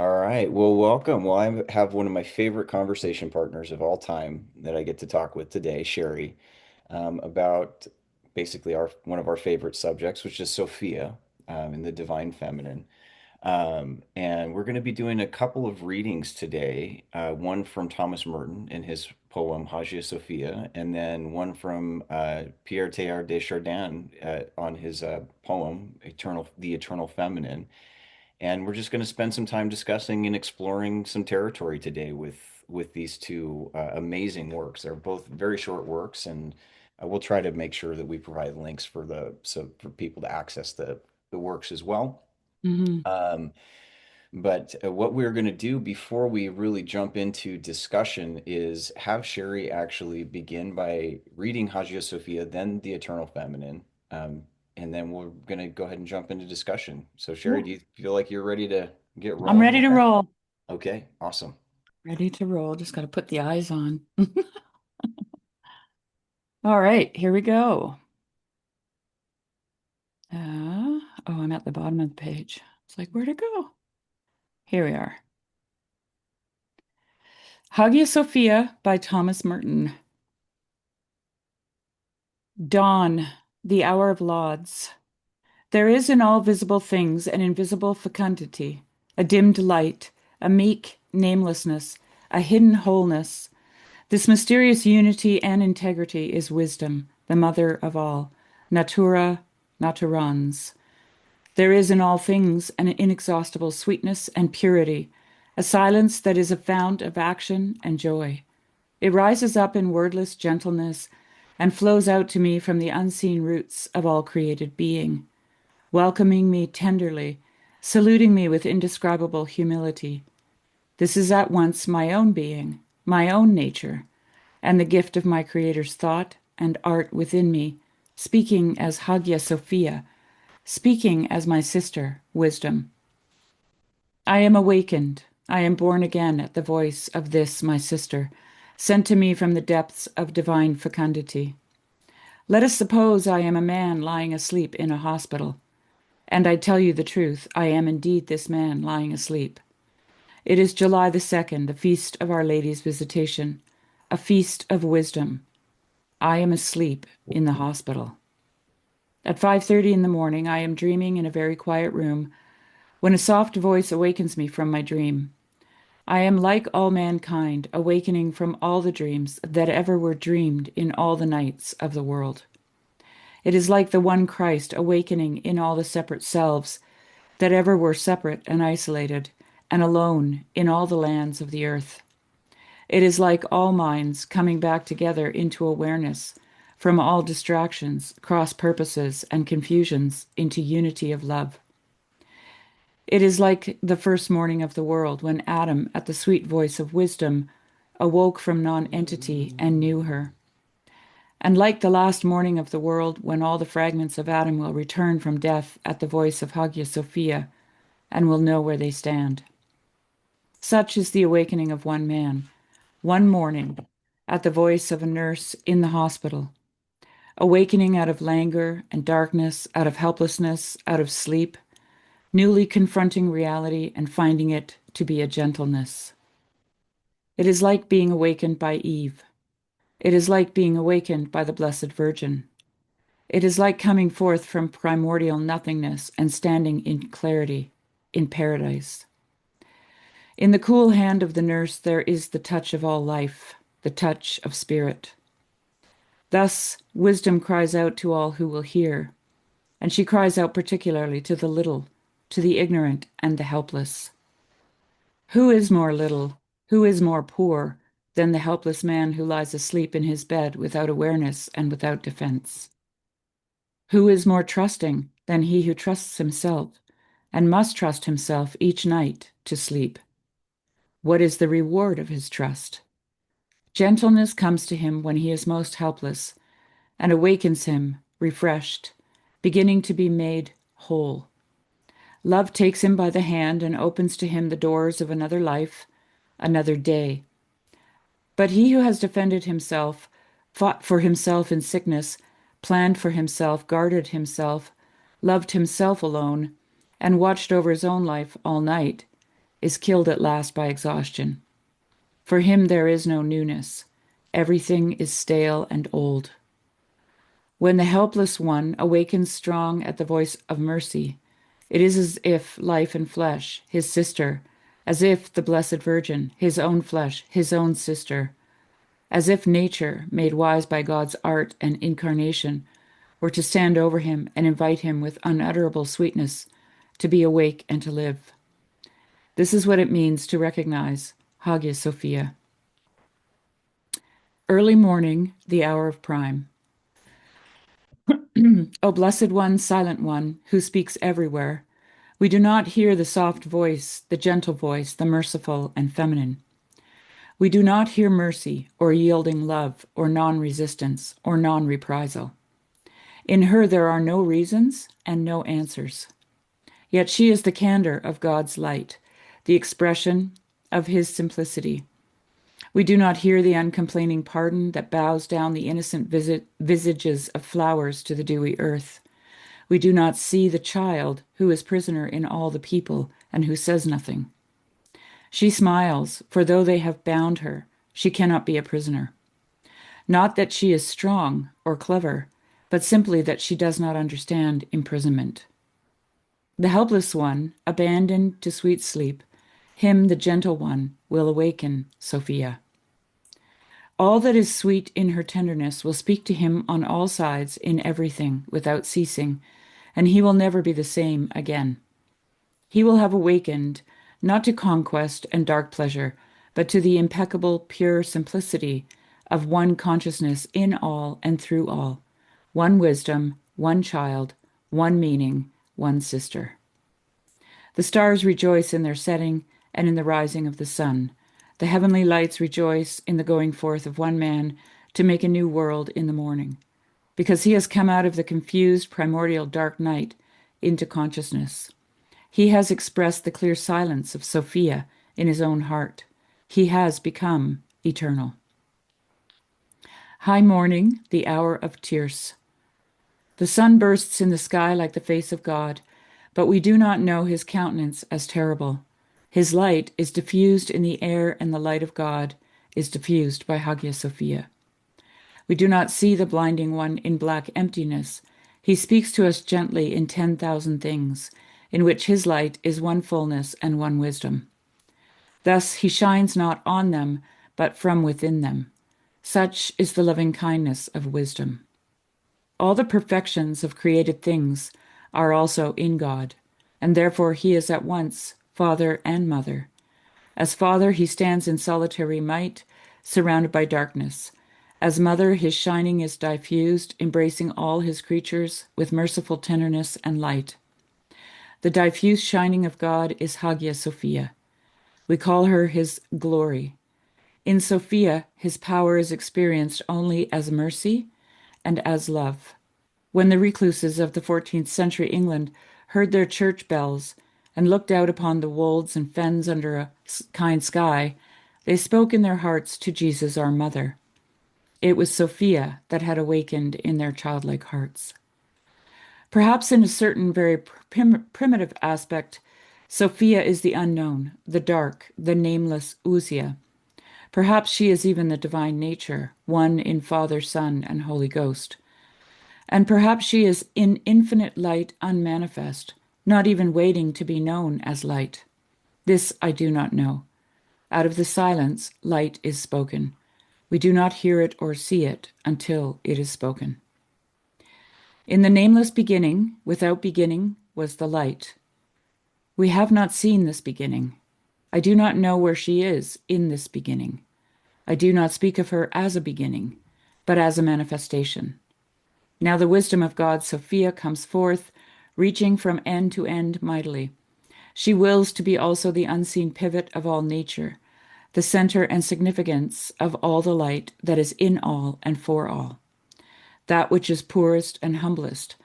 All right. Well, welcome. Well, I have one of my favorite conversation partners of all time that I get to talk with today, Sherry, about basically our one of our favorite subjects, which is Sophia, in the divine feminine. And we're going to be doing a couple of readings today, one from Thomas Merton in his poem Hagia Sophia, and then one from Pierre Teilhard de Chardin on his poem The Eternal Feminine. And we're just going to spend some time discussing and exploring some territory today with these two amazing works. They're both very short works, and we'll try to make sure that we provide links for for people to access the works as well. Hmm. Um, but what we're going to do before we really jump into discussion is have Sherry actually begin by reading Hagia Sophia, then the Eternal Feminine, and then we're going to go ahead and jump into discussion. So, Sherry, Yeah, do you feel like you're ready to get I'm rolling ready with to that? roll. Okay, awesome. Ready to roll. Just got to put the eyes on. All right, here we go. Oh, I'm at the bottom of the page. It's like, where'd it go? Here we are. Hagia Sophia by Thomas Merton. Dawn, the hour of lauds. There is in all visible things an invisible fecundity, a dimmed light, a meek namelessness, a hidden wholeness. This mysterious unity and integrity is wisdom, the mother of all, natura naturans. There is in all things an inexhaustible sweetness and purity, a silence that is a fount of action and joy. It rises up in wordless gentleness and flows out to me from the unseen roots of all created being, welcoming me tenderly, saluting me with indescribable humility. This is at once my own being, my own nature, and the gift of my Creator's thought and art within me, speaking as Hagia Sophia, speaking as my sister, wisdom. I am awakened, I am born again at the voice of this, my sister, sent to me from the depths of divine fecundity. Let us suppose I am a man lying asleep in a hospital, and I tell you the truth, I am indeed this man lying asleep. It is July the 2nd, the feast of Our Lady's Visitation, a feast of wisdom. I am asleep in the hospital. At 5:30 in the morning, I am dreaming in a very quiet room when a soft voice awakens me from my dream. I am like all mankind, awakening from all the dreams that ever were dreamed in all the nights of the world. It is like the one Christ awakening in all the separate selves that ever were separate and isolated and alone in all the lands of the earth. It is like all minds coming back together into awareness from all distractions, cross purposes, and confusions into unity of love. It is like the first morning of the world when Adam, at the sweet voice of wisdom, awoke from nonentity and knew her. And like the last morning of the world when all the fragments of Adam will return from death at the voice of Hagia Sophia and will know where they stand. Such is the awakening of one man, one morning, at the voice of a nurse in the hospital, awakening out of languor and darkness, out of helplessness, out of sleep, newly confronting reality and finding it to be a gentleness. It is like being awakened by Eve. It is like being awakened by the Blessed Virgin. It is like coming forth from primordial nothingness and standing in clarity, in paradise. In the cool hand of the nurse, there is the touch of all life, the touch of spirit. Thus, wisdom cries out to all who will hear, and she cries out particularly to the little, to the ignorant and the helpless. Who is more little, who is more poor than the helpless man who lies asleep in his bed without awareness and without defense? Who is more trusting than he who trusts himself and must trust himself each night to sleep? What is the reward of his trust? Gentleness comes to him when he is most helpless and awakens him, refreshed, beginning to be made whole. Love takes him by the hand and opens to him the doors of another life, another day. But he who has defended himself, fought for himself in sickness, planned for himself, guarded himself, loved himself alone, and watched over his own life all night, is killed at last by exhaustion. For him there is no newness. Everything is stale and old. When the helpless one awakens strong at the voice of mercy, it is as if life and flesh, his sister, as if the Blessed Virgin, his own flesh, his own sister, as if nature, made wise by God's art and incarnation, were to stand over him and invite him with unutterable sweetness to be awake and to live. This is what it means to recognize Hagia Sophia. Early morning, the hour of prime. O blessed one, silent one, who speaks everywhere, we do not hear the soft voice, the gentle voice, the merciful and feminine. We do not hear mercy or yielding love or non-resistance or non-reprisal. In her there are no reasons and no answers. Yet she is the candor of God's light, the expression of his simplicity. We do not hear the uncomplaining pardon that bows down the innocent visages of flowers to the dewy earth. We do not see the child who is prisoner in all the people and who says nothing. She smiles, for though they have bound her, she cannot be a prisoner. Not that she is strong or clever, but simply that she does not understand imprisonment. The helpless one, abandoned to sweet sleep, him, the gentle one, will awaken Sophia. All that is sweet in her tenderness will speak to him on all sides in everything without ceasing, and he will never be the same again. He will have awakened, not to conquest and dark pleasure, but to the impeccable, pure simplicity of one consciousness in all and through all, one wisdom, one child, one meaning, one sister. The stars rejoice in their setting and in the rising of the sun. The heavenly lights rejoice in the going forth of one man to make a new world in the morning, because he has come out of the confused primordial dark night into consciousness. He has expressed the clear silence of Sophia in his own heart. He has become eternal. High morning, the hour of tierce. The sun bursts in the sky like the face of God, but we do not know his countenance as terrible. His light is diffused in the air, and the light of God is diffused by Hagia Sophia. We do not see the blinding one in black emptiness. He speaks to us gently in 10,000 things, in which his light is one fullness and one wisdom. Thus he shines not on them, but from within them. Such is the loving kindness of wisdom. All the perfections of created things are also in God, and therefore he is at once Father and Mother. As Father, he stands in solitary might, surrounded by darkness. As Mother, his shining is diffused, embracing all his creatures with merciful tenderness and light. The diffuse shining of God is Hagia Sophia. We call her his glory. In Sophia, his power is experienced only as mercy and as love. When the recluses of the 14th century England heard their church bells and looked out upon the wolds and fens under a kind sky, they spoke in their hearts to Jesus, our Mother. It was Sophia that had awakened in their childlike hearts. Perhaps in a certain very primitive aspect, Sophia is the unknown, the dark, the nameless ousia. Perhaps she is even the divine nature, one in Father, Son, and Holy Ghost. And perhaps she is in infinite light unmanifest, not even waiting to be known as light. This I do not know. Out of the silence, light is spoken. We do not hear it or see it until it is spoken. In the nameless beginning, without beginning, was the light. We have not seen this beginning. I do not know where she is in this beginning. I do not speak of her as a beginning, but as a manifestation. Now the wisdom of God, Sophia, comes forth, reaching from end to end mightily. She wills to be also the unseen pivot of all nature, the center and significance of all the light that is in all and for all. That which is poorest and humblest,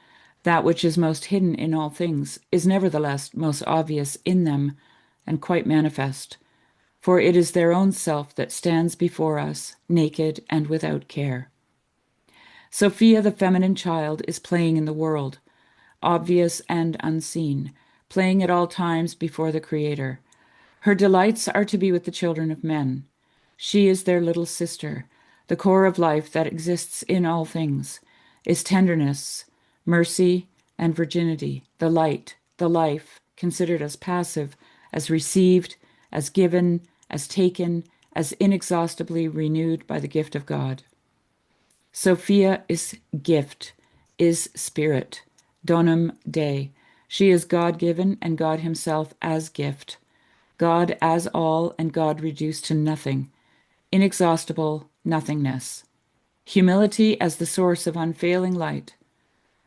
that which is most hidden in all things, is nevertheless most obvious in them and quite manifest, for it is their own self that stands before us, naked and without care. Sophia, the feminine child, is playing in the world, obvious and unseen, playing at all times before the Creator. Her delights are to be with the children of men. She is their little sister. The core of life that exists in all things is tenderness, mercy, and virginity, the light, the life, considered as passive, as received, as given, as taken, as inexhaustibly renewed by the gift of God. Sophia is gift, is spirit, donum Dei. She is God given and God Himself as gift, God as all and God reduced to nothing, inexhaustible nothingness. Humility as the source of unfailing light.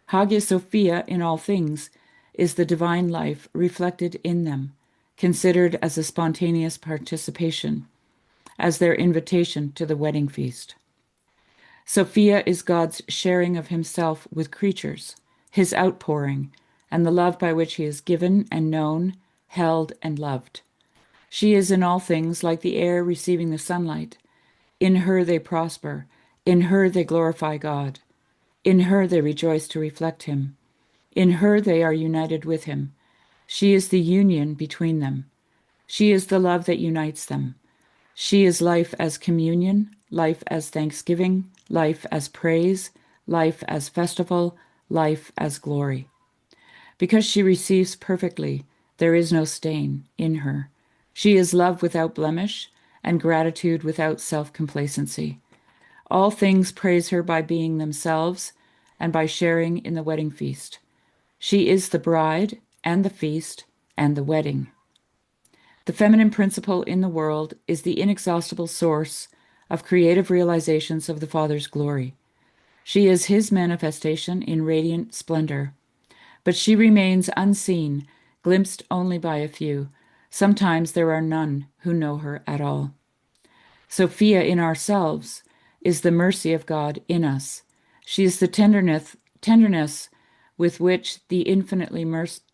Hagia Sophia in all things is the divine life reflected in them, considered as a spontaneous participation, as their invitation to the wedding feast. Sophia is God's sharing of Himself with creatures, His outpouring, and the love by which He is given and known, held and loved. She is in all things like the air receiving the sunlight. In her they prosper. In her they glorify God. In her they rejoice to reflect Him. In her they are united with Him. She is the union between them. She is the love that unites them. She is life as communion, life as thanksgiving, life as praise, life as festival, life as glory. Because she receives perfectly, there is no stain in her. She is love without blemish and gratitude without self-complacency. All things praise her by being themselves and by sharing in the wedding feast. She is the bride and the feast and the wedding. The feminine principle in the world is the inexhaustible source of creative realizations of the Father's glory. She is His manifestation in radiant splendor, but she remains unseen, glimpsed only by a few. Sometimes there are none who know her at all. Sophia in ourselves is the mercy of God in us. She is the tenderness with which the infinitely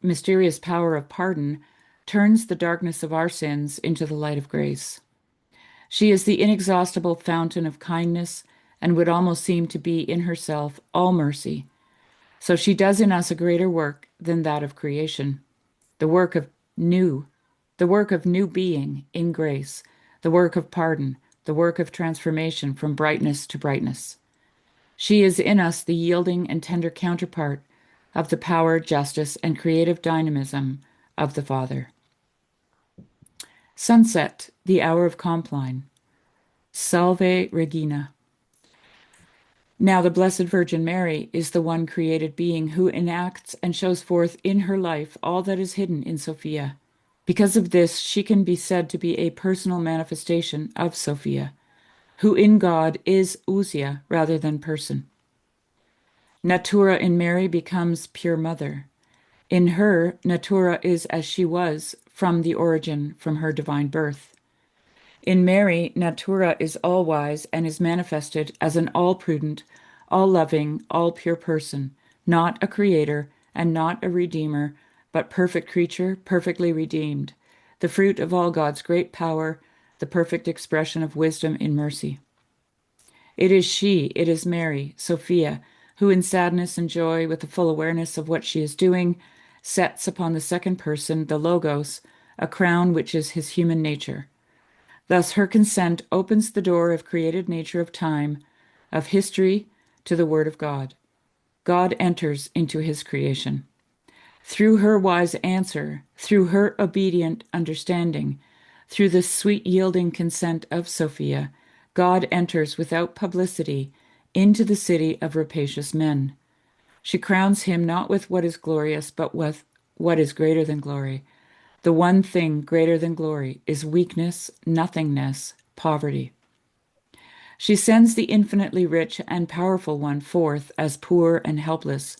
mysterious power of pardon turns the darkness of our sins into the light of grace. She is the inexhaustible fountain of kindness and would almost seem to be in herself all mercy. So she does in us a greater work than that of creation, the work of new, the work of new being in grace, the work of pardon, the work of transformation from brightness to brightness. She is in us the yielding and tender counterpart of the power, justice, and creative dynamism of the Father. Sunset, the hour of Compline. Salve Regina. Now the Blessed Virgin Mary is the one created being who enacts and shows forth in her life all that is hidden in Sophia. Because of this, she can be said to be a personal manifestation of Sophia, who in God is ousia rather than person. Natura in Mary becomes pure mother. In her, Natura is as she was from the origin, from her divine birth. In Mary, Natura is all-wise and is manifested as an all-prudent, all-loving, all-pure person, not a creator and not a redeemer, but perfect creature, perfectly redeemed, the fruit of all God's great power, the perfect expression of wisdom in mercy. It is Mary, Sophia, who in sadness and joy, with the full awareness of what she is doing, sets upon the second person, the Logos, a crown which is his human nature. Thus her consent opens the door of created nature of time, of history, to the Word of God. God enters into his creation. Through her wise answer, through her obedient understanding, through the sweet yielding consent of Sophia, God enters without publicity into the city of rapacious men. She crowns him not with what is glorious, but with what is greater than glory. The one thing greater than glory is weakness, nothingness, poverty. She sends the infinitely rich and powerful one forth as poor and helpless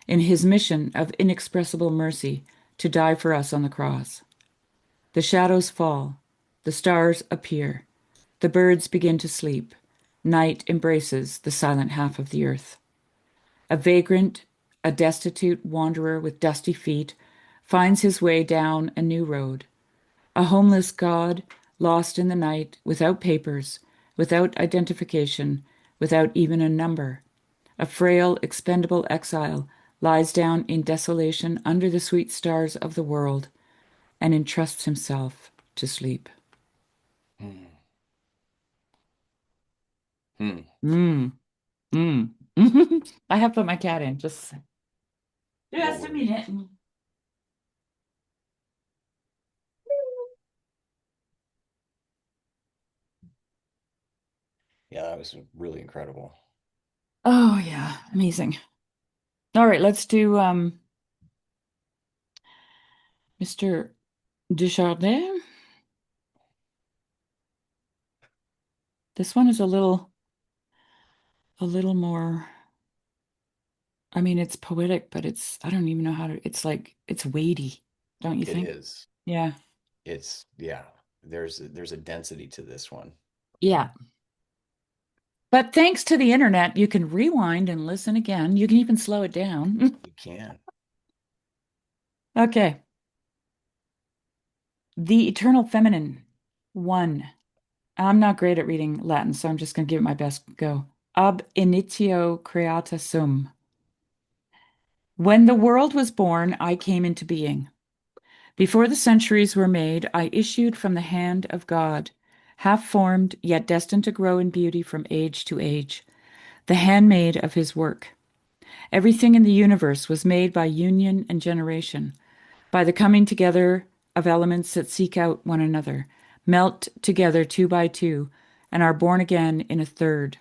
in his mission of inexpressible mercy to die for us on the cross. The shadows fall, the stars appear, the birds begin to sleep, night embraces the silent half of the earth. A vagrant, a destitute wanderer with dusty feet finds his way down a new road. A homeless God, lost in the night, without papers, without identification, without even a number. A frail, expendable exile lies down in desolation under the sweet stars of the world and entrusts himself to sleep. Hmm. Hmm. Mm, mm. I have put my cat in No just a worries. minute. Yeah, that was really incredible. Oh yeah, amazing. All right, let's do Mr. Chardin. This one is a little more, I mean, it's poetic, but I don't even know how to, it's like, it's weighty, don't you It think? is. Yeah. It's yeah. There's a density to this one. Yeah. But thanks to the internet, you can rewind and listen again. You can even slow it down. You can. Okay. The Eternal Feminine. One. I'm not great at reading Latin, so I'm just going to give it my best go. Ab initio creata sum. When the world was born, I came into being. Before the centuries were made, I issued from the hand of God, half formed, yet destined to grow in beauty from age to age, the handmaid of his work. Everything in the universe was made by union and generation, by the coming together of elements that seek out one another, melt together two by two, and are born again in a third.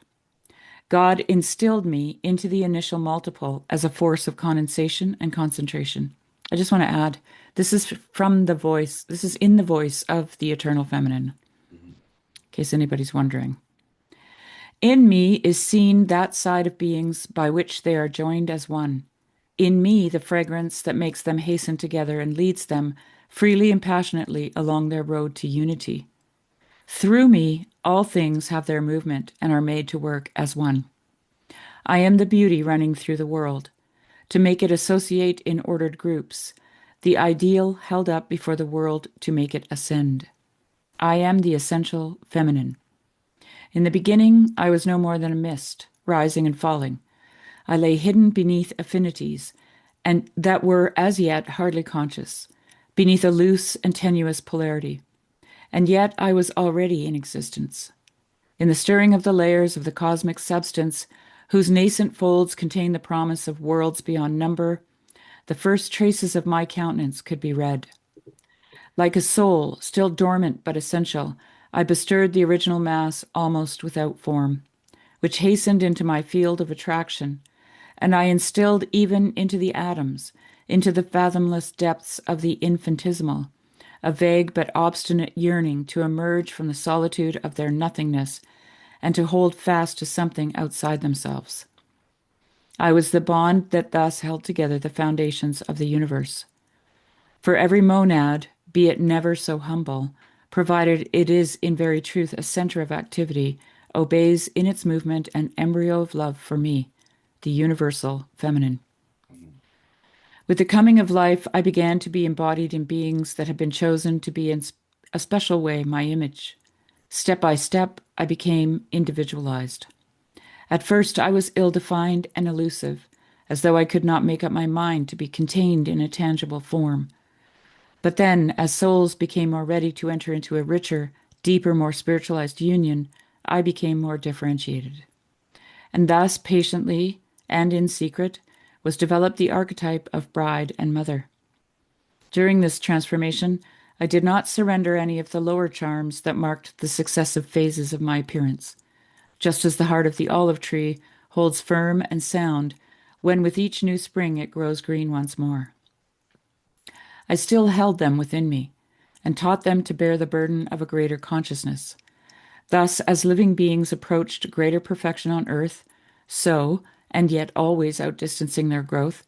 God instilled me into the initial multiple as a force of condensation and concentration. I just want to add, this is from the voice, this is in the voice of the eternal feminine, Mhm. in case anybody's wondering. In me is seen that side of beings by which they are joined as one. In me, the fragrance that makes them hasten together and leads them freely and passionately along their road to unity. Through me, all things have their movement and are made to work as one. I am the beauty running through the world, to make it associate in ordered groups, the ideal held up before the world to make it ascend. I am the essential feminine. In the beginning, I was no more than a mist, rising and falling. I lay hidden beneath affinities, and that were as yet hardly conscious, beneath a loose and tenuous polarity. And yet I was already in existence. In the stirring of the layers of the cosmic substance, whose nascent folds contain the promise of worlds beyond number, the first traces of my countenance could be read. Like a soul, still dormant but essential, I bestirred the original mass almost without form, which hastened into my field of attraction, and I instilled even into the atoms, into the fathomless depths of the infinitesimal, a vague but obstinate yearning to emerge from the solitude of their nothingness and to hold fast to something outside themselves. I was the bond that thus held together the foundations of the universe. For every monad, be it never so humble, provided it is in very truth a center of activity, obeys in its movement an embryo of love for me, the universal feminine. Mhm. With the coming of life, I began to be embodied in beings that had been chosen to be in a special way my image. Step by step, I became individualized. At first, I was ill defined and elusive, as though I could not make up my mind to be contained in a tangible form. But then, as souls became more ready to enter into a richer, deeper, more spiritualized union, I became more differentiated. And thus, patiently and in secret, was developed the archetype of bride and mother. During this transformation, I did not surrender any of the lower charms that marked the successive phases of my appearance, just as the heart of the olive tree holds firm and sound when with each new spring it grows green once more. I still held them within me and taught them to bear the burden of a greater consciousness. Thus, as living beings approached greater perfection on earth, so, and yet always outdistancing their growth,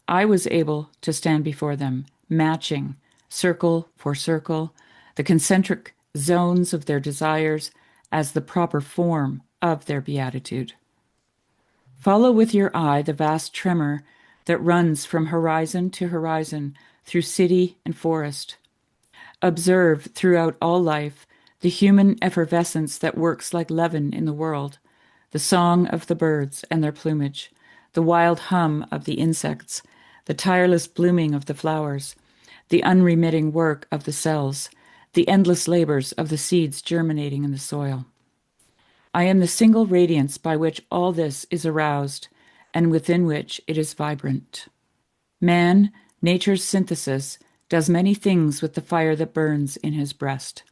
I was able to stand before them, matching, circle for circle, the concentric zones of their desires as the proper form of their beatitude. Follow with your eye the vast tremor that runs from horizon to horizon through city and forest. Observe throughout all life the human effervescence that works like leaven in the world, the song of the birds and their plumage, the wild hum of the insects, the tireless blooming of the flowers, the unremitting work of the cells, the endless labors of the seeds germinating in the soil. I am the single radiance by which all this is aroused and within which it is vibrant. Man, nature's synthesis, does many things with the fire that burns in his breast.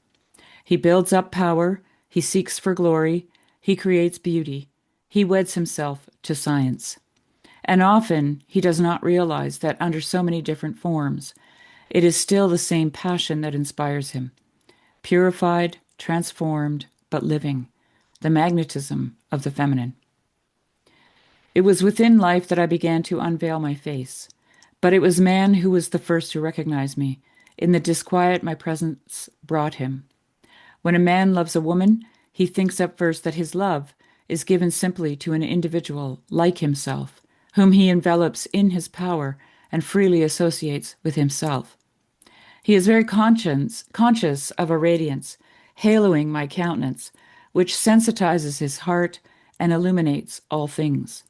He builds up power, he seeks for glory, he creates beauty, he weds himself to science. And often he does not realize that under so many different forms, it is still the same passion that inspires him, purified, transformed, but living, the magnetism of the feminine. It was within life that I began to unveil my face, but it was man who was the first to recognize me in the disquiet my presence brought him. When a man loves a woman, he thinks at first that his love is given simply to an individual like himself, whom he envelops in his power and freely associates with himself. He is very conscious of a radiance haloing my countenance, which sensitizes his heart and illuminates all things.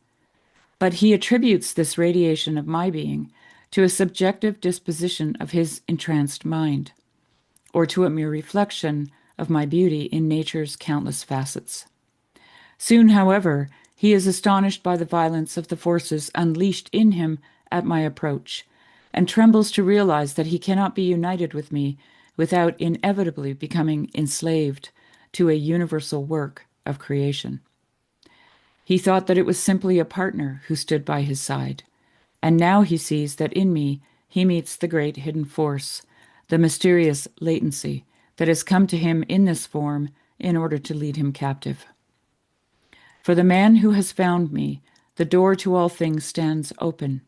But he attributes this radiation of my being to a subjective disposition of his entranced mind, or to a mere reflection of my beauty in nature's countless facets. Soon, however, he is astonished by the violence of the forces unleashed in him at my approach, and trembles to realize that he cannot be united with me without inevitably becoming enslaved to a universal work of creation. He thought that it was simply a partner who stood by his side, and now he sees that in me he meets the great hidden force, the mysterious latency that has come to him in this form in order to lead him captive. For the man who has found me, the door to all things stands open.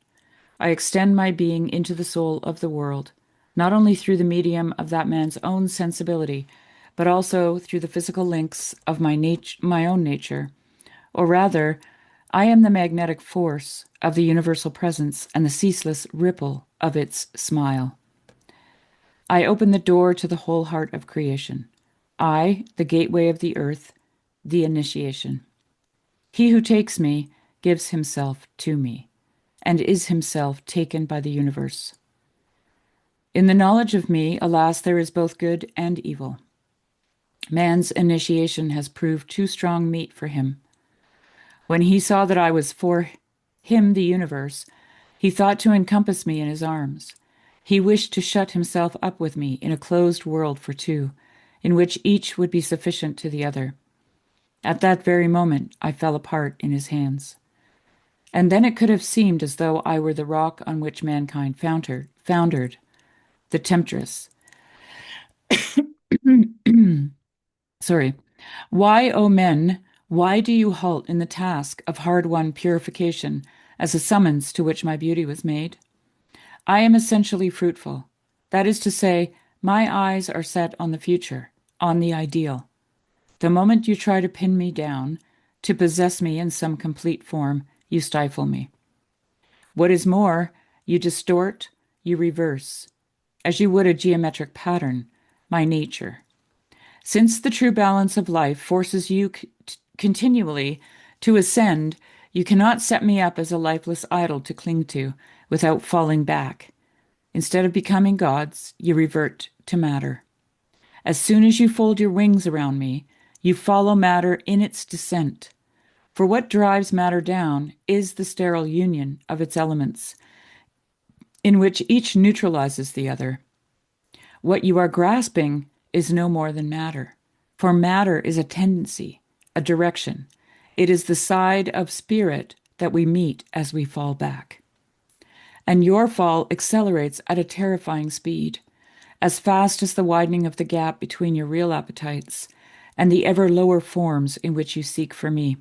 I extend my being into the soul of the world, not only through the medium of that man's own sensibility, but also through the physical links of my own nature. Or rather, I am the magnetic force of the universal presence and the ceaseless ripple of its smile. I open the door to the whole heart of creation. I, the gateway of the earth, the initiation. He who takes me gives himself to me, and is himself taken by the universe. In the knowledge of me, alas, there is both good and evil. Man's initiation has proved too strong meat for him. When he saw that I was for him the universe, he thought to encompass me in his arms. He wished to shut himself up with me in a closed world for two, in which each would be sufficient to the other. At that very moment, I fell apart in his hands. And then it could have seemed as though I were the rock on which mankind foundered, the temptress. Sorry. Why, O men, why do you halt in the task of hard-won purification as a summons to which my beauty was made? I am essentially fruitful. That is to say, my eyes are set on the future, on the ideal. The moment you try to pin me down, to possess me in some complete form, you stifle me. What is more, you distort, you reverse, as you would a geometric pattern, my nature. Since the true balance of life forces you continually to ascend, you cannot set me up as a lifeless idol to cling to without falling back. Instead of becoming gods, you revert to matter. As soon as you fold your wings around me, you follow matter in its descent. For what drives matter down is the sterile union of its elements, in which each neutralizes the other. What you are grasping is no more than matter, for matter is a tendency, a direction. It is the side of spirit that we meet as we fall back. And your fall accelerates at a terrifying speed, as fast as the widening of the gap between your real appetites and the ever lower forms in which you seek for me.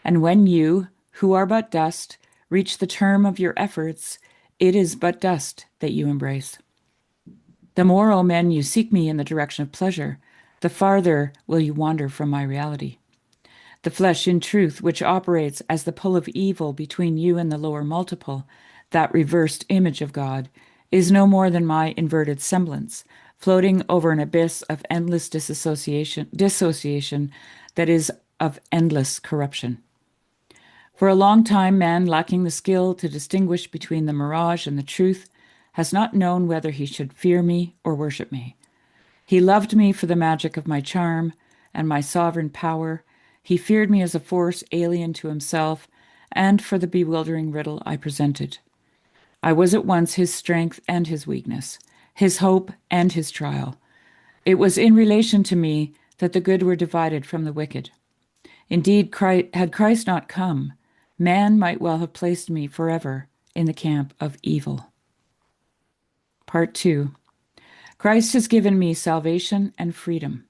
And when you, who are but dust, reach the term of your efforts, it is but dust that you embrace. The more, O men, you seek me in the direction of pleasure, the farther will you wander from my reality. The flesh, in truth, which operates as the pull of evil between you and the lower multiple, that reversed image of God, is no more than my inverted semblance, floating over an abyss of endless dissociation that is of endless corruption. For a long time, man, lacking the skill to distinguish between the mirage and the truth, has not known whether he should fear me or worship me. He loved me for the magic of my charm and my sovereign power. He feared me as a force alien to himself and for the bewildering riddle I presented. I was at once his strength and his weakness, his hope and his trial. It was in relation to me that the good were divided from the wicked. Indeed, had Christ not come, man might well have placed me forever in the camp of evil. Part 2. Christ has given me salvation and freedom.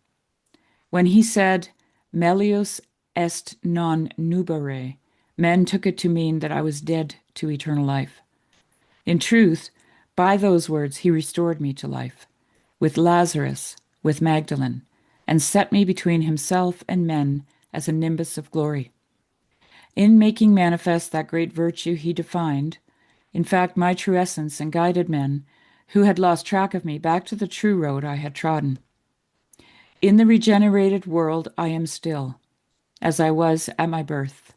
When he said, Melius est non nubere, men took it to mean that I was dead to eternal life. In truth, by those words he restored me to life, with Lazarus, with Magdalene, and set me between himself and men as a nimbus of glory. In making manifest that great virtue he defined, in fact, my true essence, and guided men who had lost track of me back to the true road I had trodden. In the regenerated world I am still, as I was at my birth,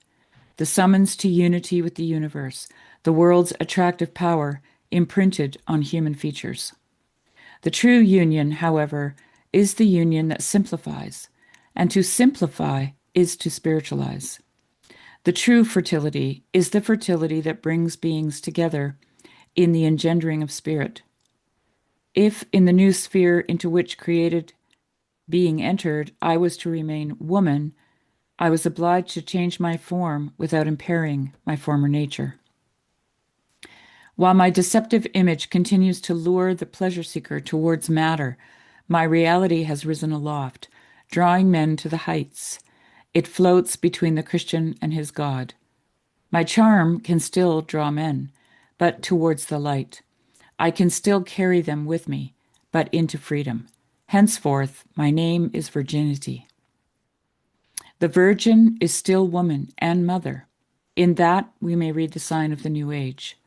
the summons to unity with the universe, the world's attractive power imprinted on human features. The true union, however, is the union that simplifies, and to simplify is to spiritualize. The true fertility is the fertility that brings beings together in the engendering of spirit. If in the new sphere into which created being entered, I was to remain woman, I was obliged to change my form without impairing my former nature. While my deceptive image continues to lure the pleasure seeker towards matter, my reality has risen aloft, drawing men to the heights. It floats between the Christian and his God. My charm can still draw men, but towards the light. I can still carry them with me, but into freedom. Henceforth, my name is virginity. The virgin is still woman and mother. In that we may read the sign of the new age.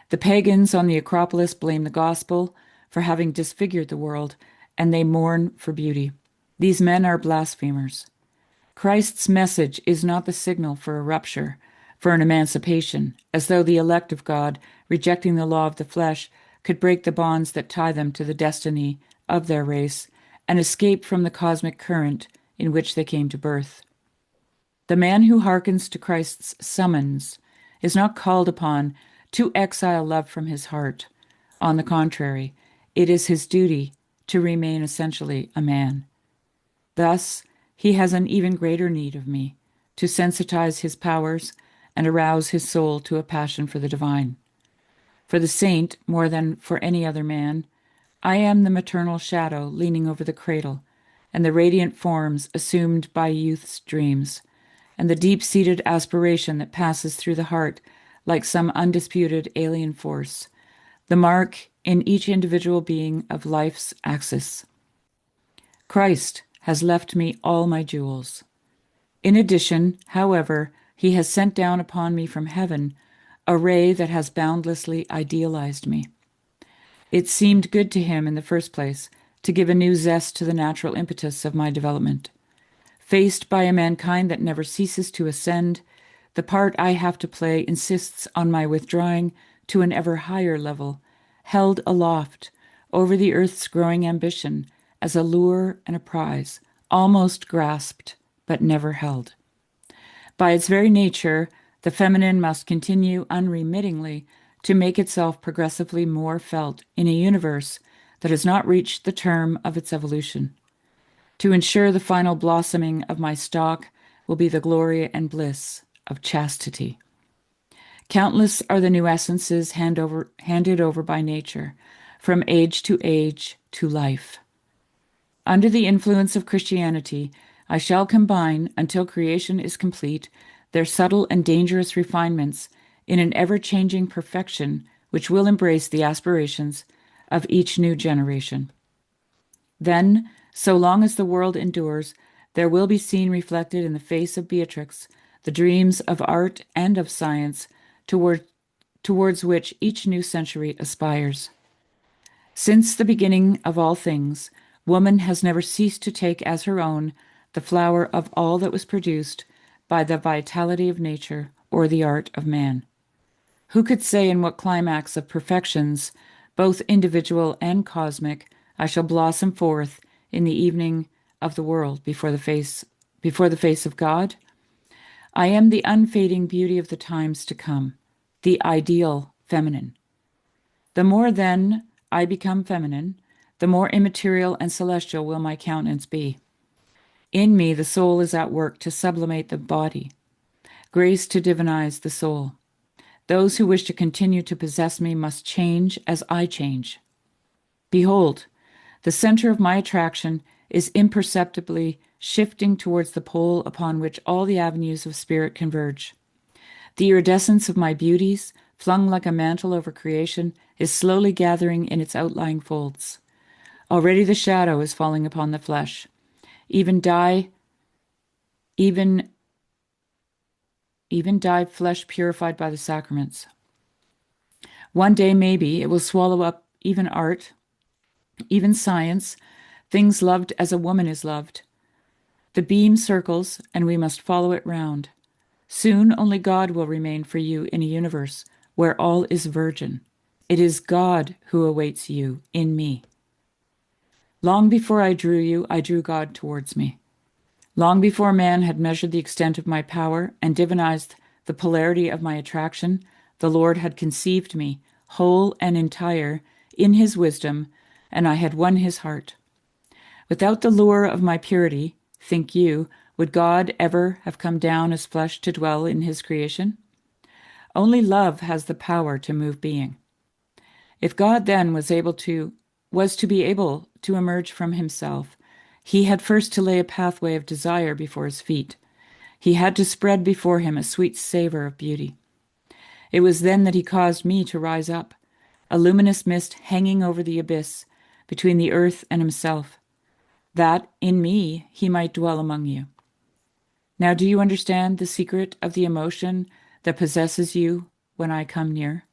The pagans on the Acropolis blame the gospel for having disfigured the world, and they mourn for beauty. These men are blasphemers. Christ's message is not the signal for a rupture, for an emancipation, as though the elect of God, rejecting the law of the flesh, could break the bonds that tie them to the destiny of their race and escape from the cosmic current in which they came to birth. The man who hearkens to Christ's summons is not called upon to exile love from his heart. On the contrary, it is his duty to remain essentially a man. Thus, he has an even greater need of me, to sensitize his powers and arouse his soul to a passion for the divine. For the saint, more than for any other man, I am the maternal shadow leaning over the cradle, and the radiant forms assumed by youth's dreams, and the deep-seated aspiration that passes through the heart like some undisputed alien force, the mark in each individual being of life's axis. Christ has left me all my jewels. In addition, however, he has sent down upon me from heaven a ray that has boundlessly idealized me. It seemed good to him in the first place to give a new zest to the natural impetus of my development. Faced by a mankind that never ceases to ascend, the part I have to play insists on my withdrawing to an ever higher level, held aloft over the earth's growing ambition as a lure and a prize, almost grasped but never held. By its very nature, the feminine must continue unremittingly to make itself progressively more felt in a universe that has not reached the term of its evolution. To ensure the final blossoming of my stock will be the glory and bliss of chastity. Countless are the new essences handed over by nature, from age to life. Under the influence of Christianity, I shall combine, until creation is complete, their subtle and dangerous refinements in an ever-changing perfection which will embrace the aspirations of each new generation. Then, so long as the world endures, there will be seen reflected in the face of Beatrix the dreams of art and of science towards which each new century aspires. Since the beginning of all things, woman has never ceased to take as her own the flower of all that was produced by the vitality of nature or the art of man. Who could say in what climax of perfections, both individual and cosmic, I shall blossom forth in the evening of the world before the face of God. I am the unfading beauty of the times to come, the ideal feminine. The more then I become feminine, the more immaterial and celestial will my countenance be. In me the soul is at work to sublimate the body, grace to divinize the soul. Those who wish to continue to possess me must change as I change. Behold, the center of my attraction is imperceptibly shifting towards the pole upon which all the avenues of spirit converge. The iridescence of my beauties, flung like a mantle over creation, is slowly gathering in its outlying folds. Already the shadow is falling upon the flesh. Even die flesh purified by the sacraments. One day, maybe, it will swallow up even art, even science, things loved as a woman is loved. The beam circles, and we must follow it round. Soon only God will remain for you in a universe where all is virgin. It is God who awaits you in me. Long before I drew God towards me. Long before man had measured the extent of my power and divinized the polarity of my attraction, the Lord had conceived me, whole and entire, in his wisdom, and I had won his heart. Without the lure of my purity, think you, would God ever have come down as flesh to dwell in his creation? Only love has the power to move being. If God then was to be able to emerge from himself, he had first to lay a pathway of desire before his feet. He had to spread before him a sweet savor of beauty. It was then that he caused me to rise up, a luminous mist hanging over the abyss between the earth and himself, that in me he might dwell among you. Now do you understand the secret of the emotion that possesses you when I come near?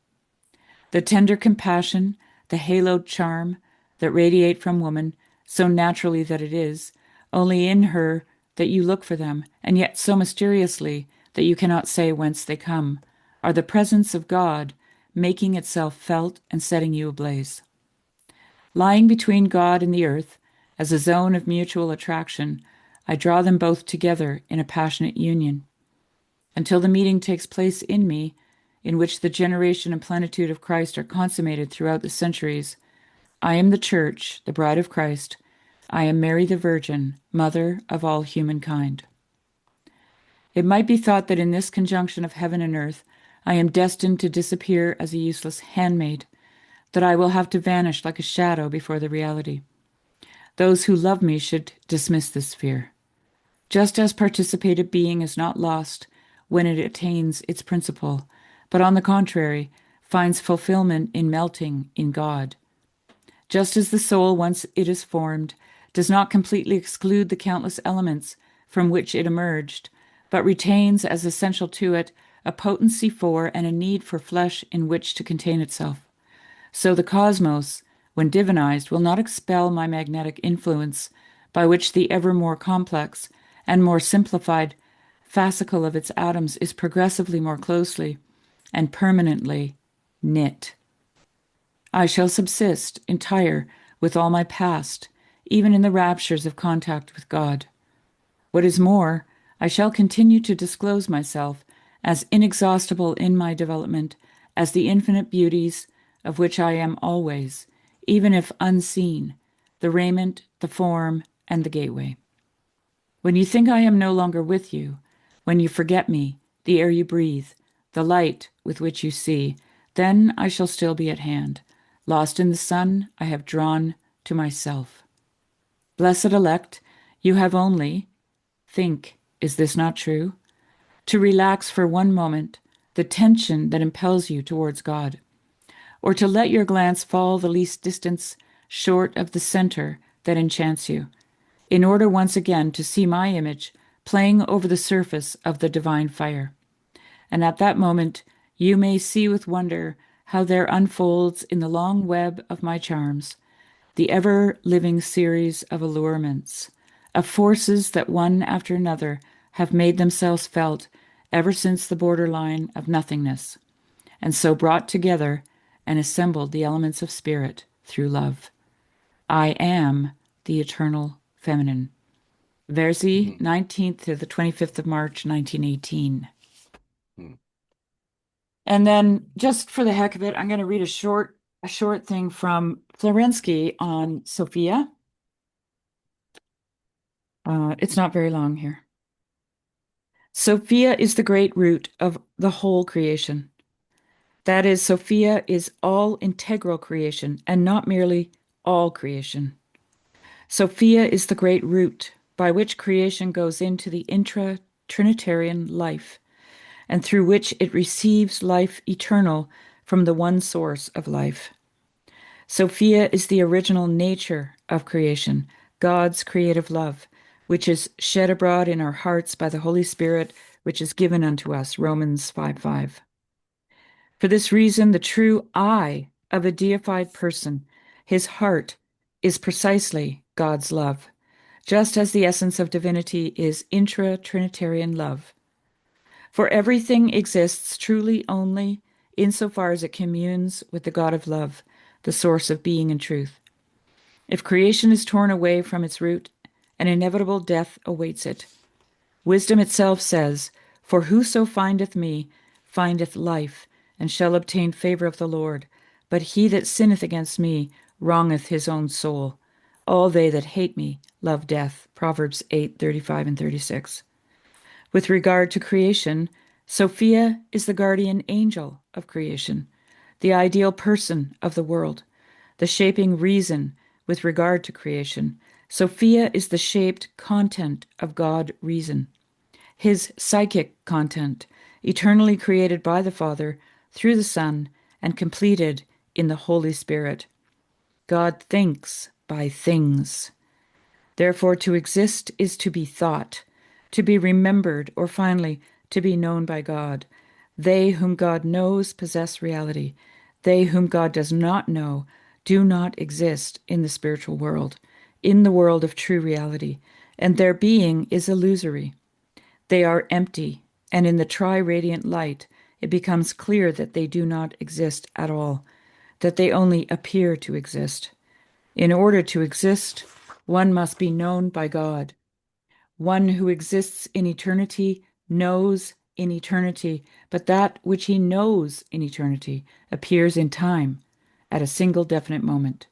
The tender compassion, the haloed charm that radiate from woman, so naturally that it is, only in her that you look for them, and yet so mysteriously that you cannot say whence they come, are the presence of God making itself felt and setting you ablaze. Lying between God and the earth, as a zone of mutual attraction, I draw them both together in a passionate union, until the meeting takes place in me, in which the generation and plenitude of Christ are consummated throughout the centuries. I am the Church, the bride of Christ. I am Mary the Virgin, mother of all humankind. It might be thought that in this conjunction of heaven and earth, I am destined to disappear as a useless handmaid, that I will have to vanish like a shadow before the reality. Those who love me should dismiss this fear. Just as participated being is not lost when it attains its principle, but on the contrary, finds fulfillment in melting in God. Just as the soul, once it is formed, does not completely exclude the countless elements from which it emerged, but retains as essential to it a potency for and a need for flesh in which to contain itself. So the cosmos, when divinized, will not expel my magnetic influence, by which the ever more complex and more simplified fascicle of its atoms is progressively more closely and permanently knit. I shall subsist entire with all my past, even in the raptures of contact with God. What is more, I shall continue to disclose myself as inexhaustible in my development as the infinite beauties of which I am always, even if unseen, the raiment, the form, and the gateway. When you think I am no longer with you, when you forget me, the air you breathe, the light with which you see, then I shall still be at hand. Lost in the sun, I have drawn to myself. Blessed elect, you have only, think, is this not true? To relax for one moment the tension that impels you towards God, or to let your glance fall the least distance short of the center that enchants you, in order once again to see my image playing over the surface of the divine fire. And at that moment you may see with wonder how there unfolds in the long web of my charms the ever-living series of allurements, of forces that one after another have made themselves felt ever since the borderline of nothingness, and so brought together and assembled the elements of spirit through love. I am the eternal feminine. Verzi, Mhm. 19th to the 25th of March, 1918. Mhm. And then just for the heck of it, I'm going to read a short thing from Florensky on Sophia. It's not very long here. Sophia is the great root of the whole creation. That is, Sophia is all integral creation and not merely all creation. Sophia is the great root by which creation goes into the intra-Trinitarian life and through which it receives life eternal from the one source of life. Sophia is the original nature of creation, God's creative love, which is shed abroad in our hearts by the Holy Spirit, which is given unto us, Romans 5:5. For this reason, the true I of a deified person, his heart, is precisely God's love, just as the essence of divinity is intra-Trinitarian love. For everything exists truly only insofar as it communes with the God of love, the source of being and truth. If creation is torn away from its root, an inevitable death awaits it. Wisdom itself says, "For whoso findeth me findeth life, and shall obtain favor of the Lord. But he that sinneth against me wrongeth his own soul. All they that hate me love death." Proverbs 8:35 and 36. With regard to creation, Sophia is the guardian angel of creation, the ideal person of the world, the shaping reason with regard to creation. Sophia is the shaped content of God reason, his psychic content, eternally created by the Father through the Son and completed in the Holy Spirit. God thinks by things. Therefore, to exist is to be thought, to be remembered, or finally, to be known by God. They whom God knows possess reality. They whom God does not know do not exist in the spiritual world, in the world of true reality, and their being is illusory. They are empty, and in the tri-radiant light, it becomes clear that they do not exist at all, that they only appear to exist. In order to exist, one must be known by God. One who exists in eternity knows in eternity, but that which he knows in eternity appears in time at a single definite moment.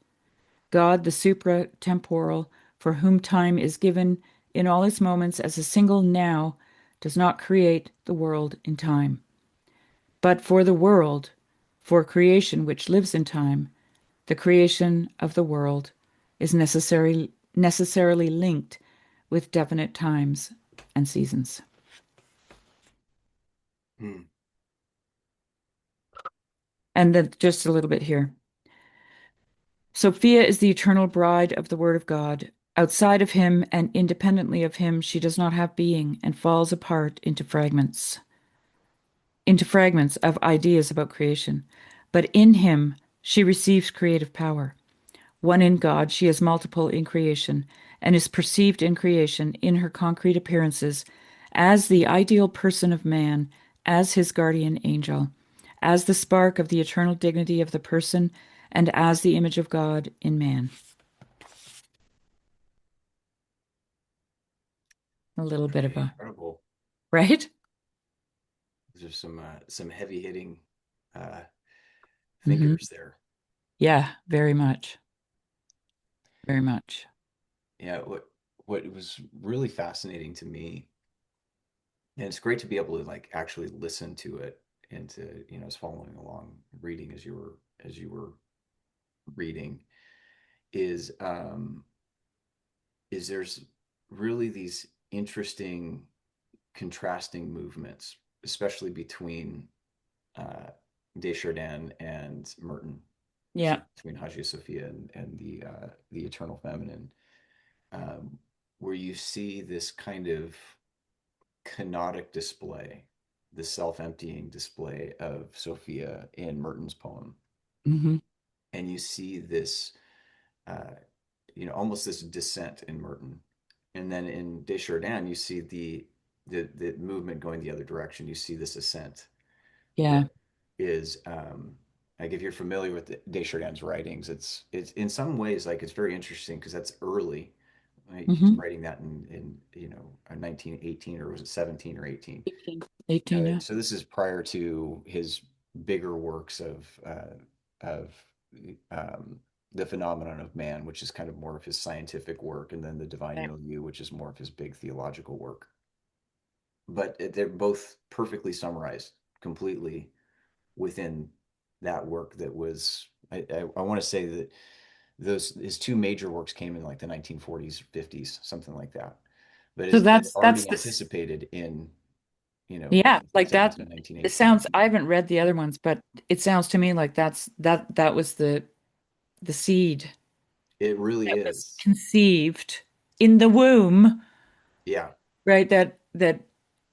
God, the supra-temporal, for whom time is given in all its moments as a single now, does not create the world in time. But for the world, for creation which lives in time, the creation of the world is necessarily linked with definite times and seasons. Mhm. And then just a little bit here. Sophia is the eternal bride of the Word of God. Outside of him and independently of him, she does not have being and falls apart into fragments of ideas about creation. But in him, she receives creative power. One in God, she is multiple in creation and is perceived in creation in her concrete appearances as the ideal person of man, as his guardian angel, as the spark of the eternal dignity of the person, and as the image of God in man. A little bit of Really a, incredible. right? There's some heavy hitting uh, Hmm. thinkers there. Yeah, very much. Very much. Yeah, what was really fascinating to me, and it's great to be able to like actually listen to it and to, I was following along reading as you were reading, is is there's really these interesting contrasting movements, especially between uh, Chardin and Merton, so Yeah. between Hagia Sophia and the Eternal Feminine, um, where you see this kind of kenotic display, the self-emptying display of Sophia in Merton's poem, Hmm. and you see this, uh, almost this descent in Merton, and then in Chardin you see the movement going the other direction. You see this ascent Yeah. that is Like if you're familiar with Deschardins' writings, it's in some ways like it's very interesting because that's early. Right? He's Hmm. writing that in 1918, or was it 17 or 18? 18. 18, yeah. So this is prior to his bigger works of um, the phenomenon of man, which is kind of more of his scientific work, and then the divine Right. milieu, which is more of his big theological work. But they're both perfectly summarized completely within that work that was I want to say that those his two major works came in like the 1940s, 50s, something like that. But So it's that's already this. anticipated in Yeah, like that. in It 1918. sounds, I haven't read the other ones, but it sounds to me like that was the seed It really that was is. conceived in the womb, Yeah, right? That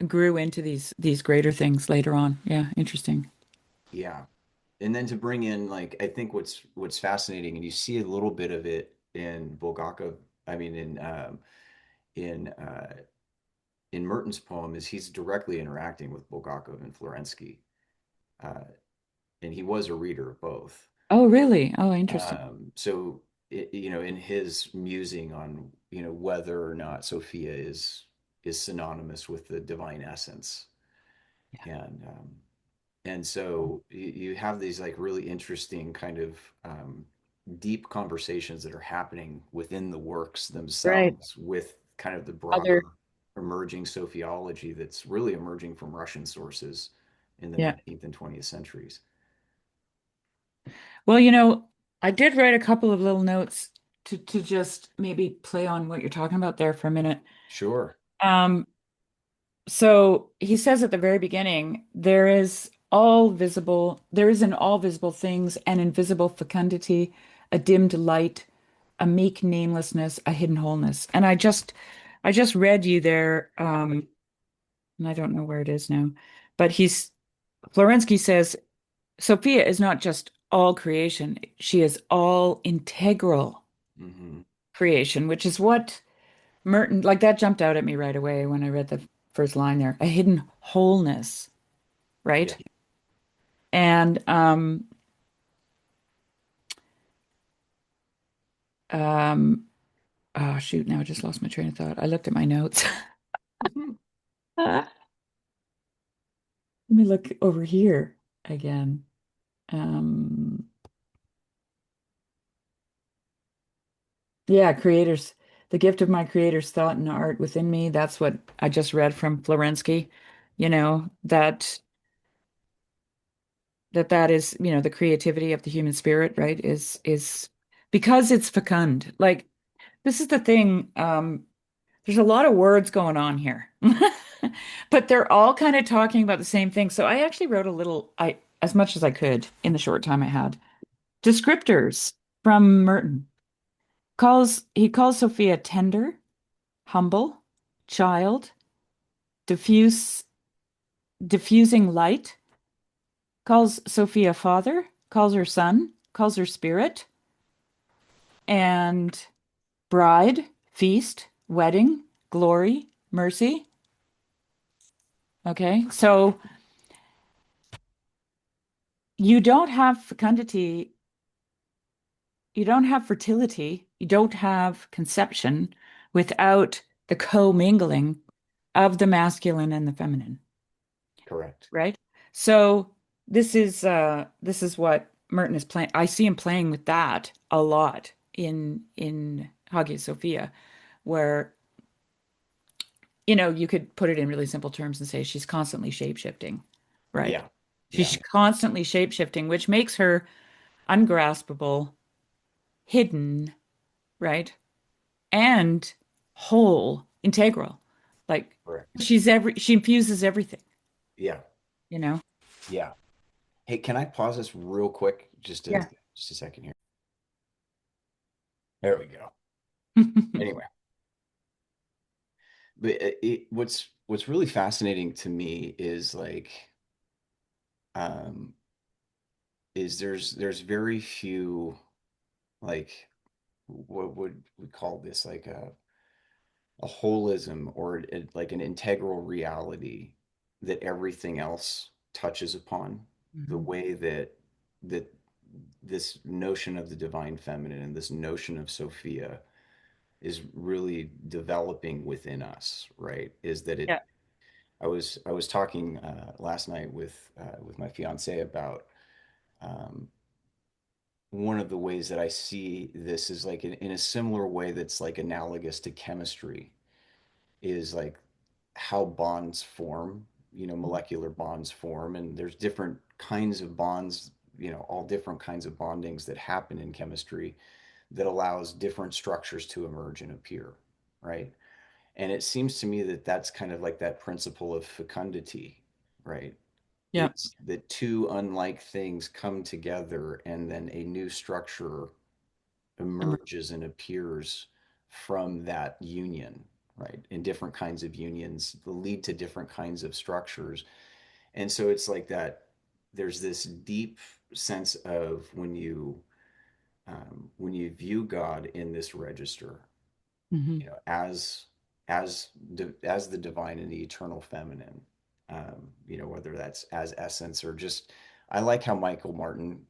grew into these greater things later on. Yeah, interesting. yeah. And then to bring in like I think what's fascinating, and you see a little bit of it in Bulgakov, I mean in in Merton's poem, is he's directly interacting with Bulgakov and Florensky. Uh, and he was a reader of both. Oh, really? Oh, interesting. So in his musing on whether or not Sophia is synonymous with the divine essence, Yeah. and so you have these like really interesting kind of deep conversations that are happening within the works Right. themselves with kind of the Other, broader emerging sophiology that's really emerging from Russian sources in the yeah. 19th and 20th centuries. Well, I did write a couple of little notes to just maybe play on what you're talking about there for a minute. Sure. Um, So he says at the very beginning, there is in all visible things an invisible fecundity, a dimmed light, a meek namelessness, a hidden wholeness. And I just read you there, and I don't know where it is now, but Florensky says, Sophia is not just all creation, she is all integral Hmm. creation, which is what Merton, like that jumped out at me right away when I read the first line there, a hidden wholeness, right? Yeah. And um oh shoot, now I just lost my train of thought. I looked at my notes. Let me look over here again. Um yeah, creators, the gift of my creator's thought and art within me. That's what I just read from Florensky, that is, the creativity of the human spirit, right? Is because it's fecund. Like this is the thing. There's a lot of words going on here, but they're all kind of talking about the same thing. So I actually wrote a little, as much as I could in the short time I had, descriptors from Merton. He calls Sophia tender, humble, child, diffuse, diffusing light, calls Sophia father, calls her son, calls her spirit, and bride, feast, wedding, glory, mercy. Okay, so you don't have fecundity, you don't have fertility, you don't have conception without the commingling of the masculine and the feminine, Correct. right? So this is what Merton is playing. I see him playing with that a lot in Hagia Sophia, where you could put it in really simple terms and say she's constantly shape-shifting, right? Yeah. She's Yeah. constantly shape-shifting, which makes her ungraspable, hidden, right? And whole, integral. Like Correct. she infuses everything, Yeah. you know? Yeah. Hey, can I pause this real quick? Yeah. Just a second here. There we go. Anyway, but what's really fascinating to me is like um there's very few like what would we call this like a holism or like an integral reality that everything else touches upon the Mhm. way that this notion of the divine feminine and this notion of Sophia is really developing within us, right? Is that it? Yeah. I was talking last night with my fiance about um, one of the ways that I see this is like in a similar way that's like analogous to chemistry is like how bonds form, molecular bonds form, and there's different kinds of bonds, all different kinds of bondings that happen in chemistry that allows different structures to emerge and appear, right? And it seems to me that that's kind of like that principle of fecundity, right? Yeah. It's that two unlike things come together and then a new structure Emer- emerges and appears from that union, right? And different kinds of unions lead to different kinds of structures. And so it's like that there's this deep sense of when you view God in this register, hmm as the divine and the eternal feminine, whether that's as essence or just, I like how Michael Martin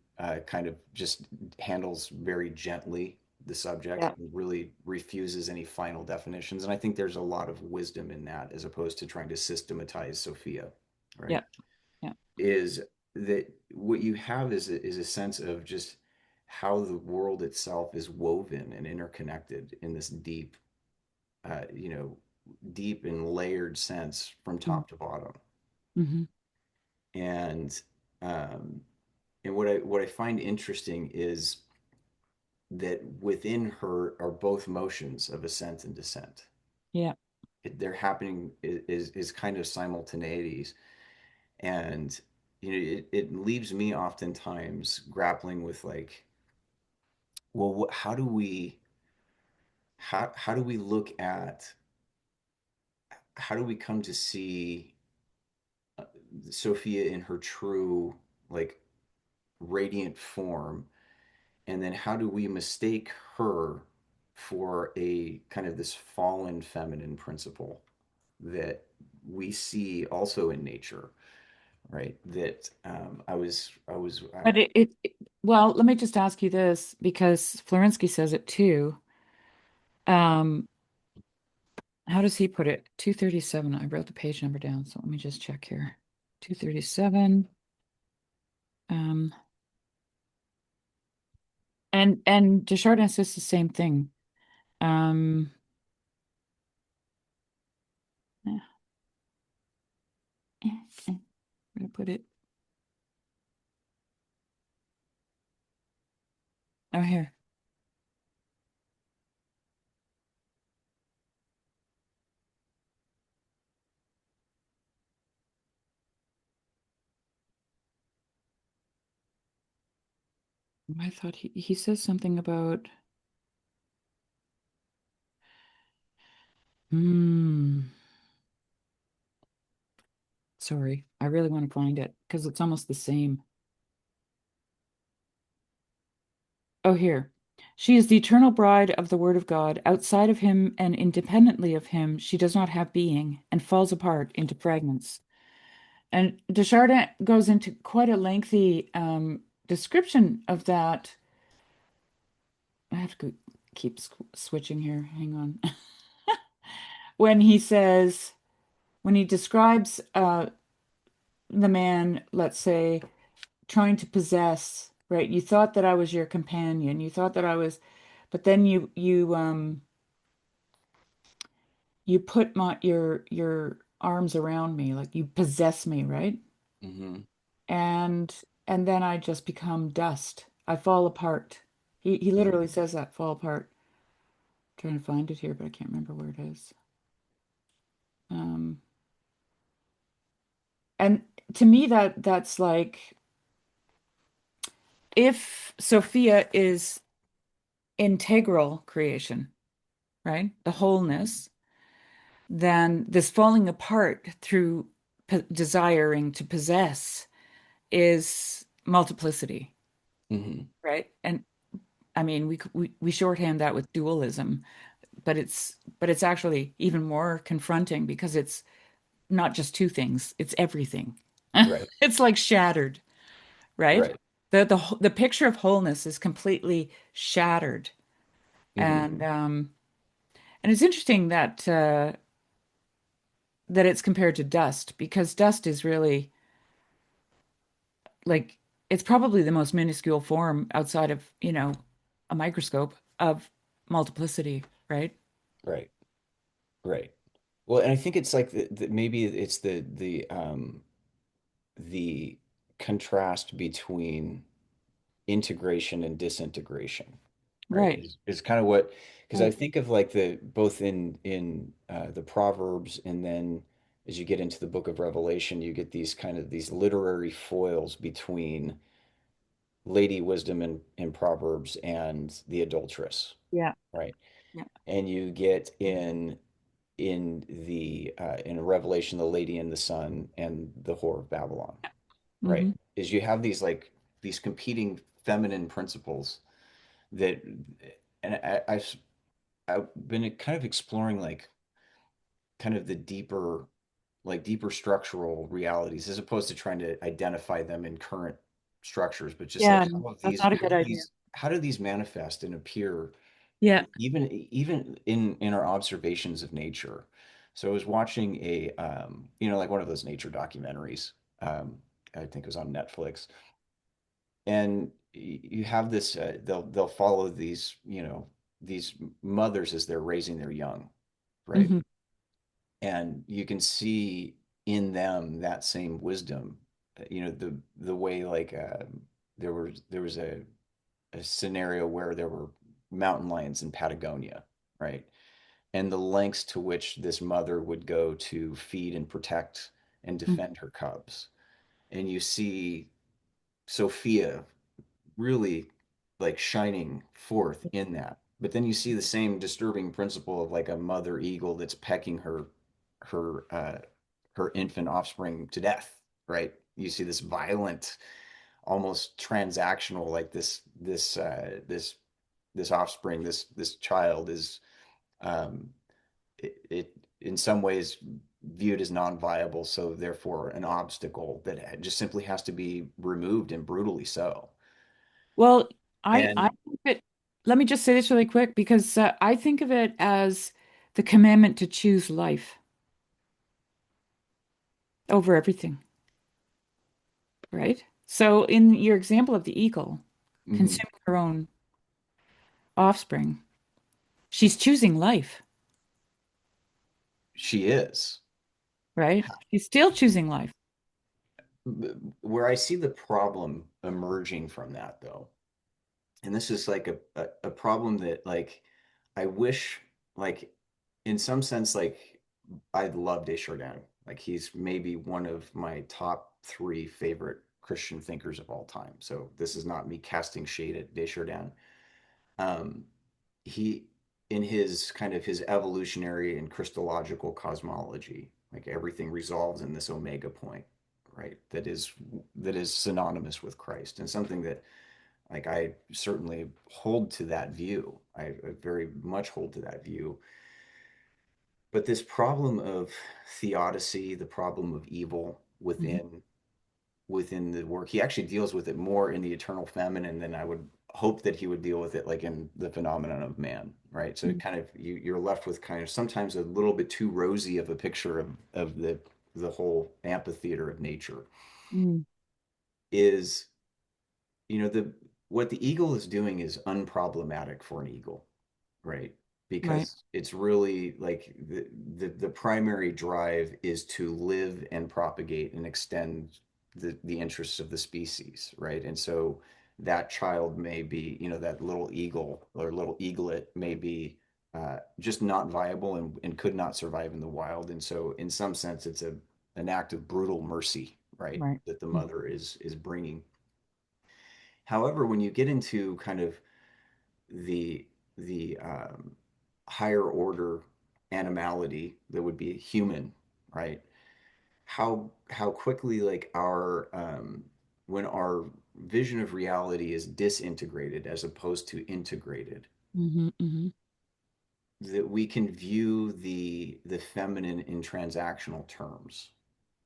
kind of just handles very gently the subject Yeah. and really refuses any final definitions. And I think there's a lot of wisdom in that as opposed to trying to systematize Sophia, right? Yeah. Yeah. Is that what you have is a sense of just how the world itself is woven and interconnected in this uh, you know, deep and layered sense from top to bottom. Mm-hmm. And um, and what I find interesting is that within her are both motions of ascent and descent. Yeah. They're happening is kind of simultaneities, and it leaves me oftentimes grappling with like, well, how do we look at how do we come to see Sophia in her true like radiant form, and then how do we mistake her for a kind of this fallen feminine principle that we see also in nature, right? That But well, let me just ask you this because Florensky says it too. Um, how does he put it? 237. I wrote the page number down, so let me just check here. 237. Um, and Chardin says the same thing. Um, eh, where to put it? Oh, here. I thought he says something about. Hmm. Sorry, I really want to find it because it's almost the same. Oh, here. She is the eternal bride of the Word of God. Outside of him and independently of him, she does not have being and falls apart into fragments. And Deschardins goes into quite a lengthy description of that. I have to keep switching here. Hang on. When he says, when he describes the man, let's say, trying to possess, right? You thought that I was your companion. You thought that I was, but then you put your arms around me, like you possess me, right? mm-hmm, And and then I just become dust. I fall apart. He mm-hmm, literally says that, fall apart. Trying to find it here, but I can't remember where it is. Um, and to me that's like if Sophia is integral creation, right? The wholeness, then this falling apart through desiring to possess is multiplicity, mm-hmm. right? And I mean, we shorthand that with dualism, but it's actually even more confronting because it's not just two things, it's everything. Right, It's like shattered, right? right. The picture of wholeness is completely shattered. Hmm. And it's interesting that it's compared to dust, because dust is really like it's probably the most minuscule form outside of, a microscope of multiplicity, right? Right. Right. Well, and I think it's like maybe it's the contrast between integration and disintegration, right? Right. Is kind of what, because I Right. think of like the both in the Proverbs, and then as you get into the book of Revelation, you get these kind of these literary foils between Lady Wisdom in Proverbs and the adulteress, Yeah. right? Yeah. And you get in Revelation, the lady in the sun and the whore of Babylon, right? Hmm. Is you have these like these competing feminine principles that, and I've been kind of exploring like kind of the deeper, like deeper structural realities, as opposed to trying to identify them in current structures, but just like Yeah, that's not a good idea. how do these manifest and appear Yeah. even in our observations of nature. So I was watching a like one of those nature documentaries. I think it was on Netflix, and you have this. They'll follow these these mothers as they're raising their young, right? Hmm. And you can see in them that same wisdom. The way like there was a scenario where there were mountain lions in Patagonia, right? And the lengths to which this mother would go to feed and protect and defend her cubs. And you see Sophia really like shining forth in that. But then you see the same disturbing principle of like a mother eagle that's pecking her her infant offspring to death, right? You see this violent, almost transactional, like this offspring, this child is um, it in some ways viewed as non-viable, so therefore an obstacle that just simply has to be removed, and brutally so. Well, I And think that, let me just say this really quick, because I think of it as the commandment to choose life over everything, right? So in your example of the eagle mhm, consuming her own offspring, she's choosing life, she is. right? She's still choosing life. Where I see the problem emerging from that, though, and this is like a problem that like I wish, like, in some sense, like I love Chardin. Like he's maybe one of my top three favorite Christian thinkers of all time. So this is not me casting shade at Chardin. Um, he in his kind of his evolutionary and Christological cosmology, like everything resolves in this omega point, right? That is synonymous with Christ, and something that like I certainly hold to that view. I very much hold to that view. But this problem of theodicy, the problem of evil Mhm. within the work, he actually deals with it more in the eternal feminine than I would hope that he would deal with it like in the phenomenon of man, right? So it kind of you're left with kind of sometimes a little bit too rosy of a picture of the whole amphitheater of nature. Mm. Is the what the eagle is doing is unproblematic for an eagle, right? Right. Because it's really like the primary drive is to live and propagate and extend the interests of the species, right? And so that child may be, that little eagle or little eaglet may be just not viable, and could not survive in the wild. And so, in some sense, it's an act of brutal mercy, right? Right. That the Mm. mother is bringing. However, when you get into kind of the the higher order animality that would be human, right? How quickly like our when our vision of reality is disintegrated as opposed to integrated, Hmm. Hmm. that we can view the feminine in transactional terms.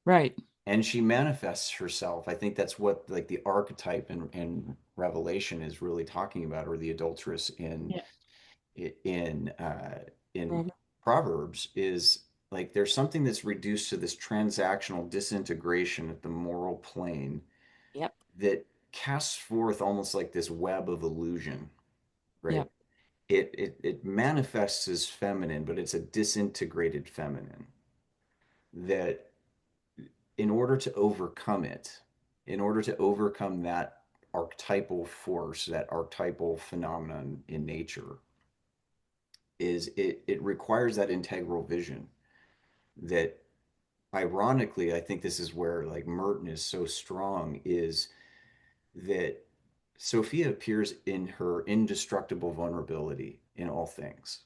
Right. and she manifests herself. I think that's what like the archetype in Revelation is really talking about, or the adulteress Yeah. in in Robert. Proverbs is like there's something that's reduced to this transactional disintegration at the moral plane Yep. that casts forth almost like this web of illusion, right? Yep. It manifests as feminine, but it's a disintegrated feminine that in order to overcome it, in order to overcome that archetypal force, that archetypal phenomenon in nature, it requires that integral vision that ironically, I think this is where like Merton is so strong, is that Sophia appears in her indestructible vulnerability in all things.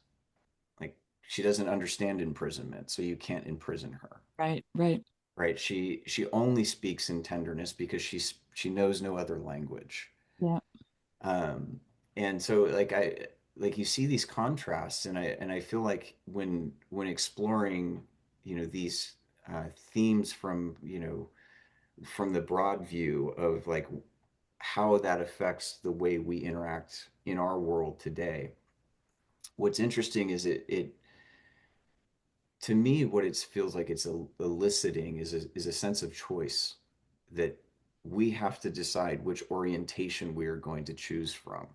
Like she doesn't understand imprisonment, so you can't imprison her. Right. Right. Right? She only speaks in tenderness because she knows no other language. Yeah. Um, and so like you see these contrasts, and I feel like when exploring these themes from from the broad view of like how that affects the way we interact in our world today. What's interesting is it to me what it feels like it's eliciting is a sense of choice that we have to decide which orientation we are going to choose from,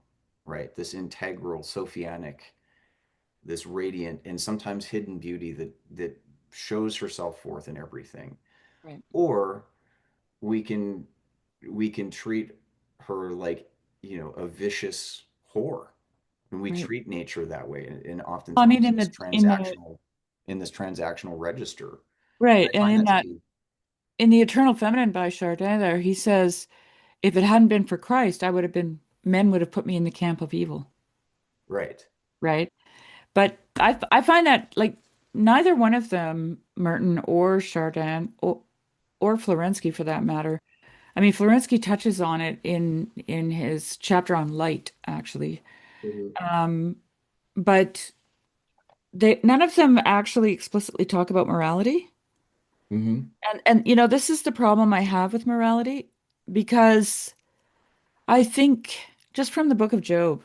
right? This integral sophianic, this radiant and sometimes hidden beauty that shows herself forth in everything, Right. or we can we can treat her like a vicious whore, and we Right. treat nature that way, and I mean, oftentimes in this transactional register. right, I and find in that to that be in the Eternal Feminine by Chardin there, he says, if it hadn't been for Christ, men would have put me in the camp of evil, right. right? But I find that like neither one of them, Merton or Chardin or Florensky for that matter. I mean, Florensky touches on it in his chapter on light, actually. Mhm. Um, but they none of them actually explicitly talk about morality. Mhm. And this is the problem I have with morality because I think just from the book of Job,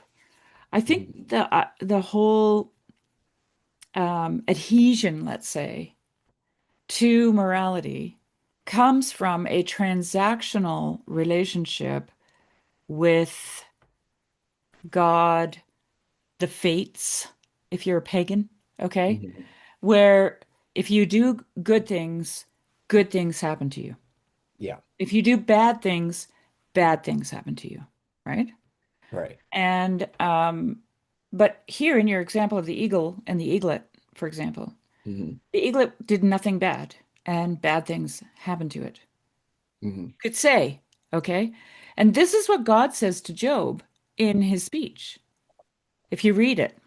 I think Mhm. the whole adhesion, let's say, to morality comes from a transactional relationship with God, the fates, if you're a pagan, okay? Mhm. Where if you do good things happen to you. Yeah. If you do bad things happen to you, right? Right. And but here in your example of the eagle and the eaglet, for example, Mhm. the eaglet did nothing bad, and bad things happened to it. Mhm. Could say, okay? And this is what God says to Job in his speech. If you read it,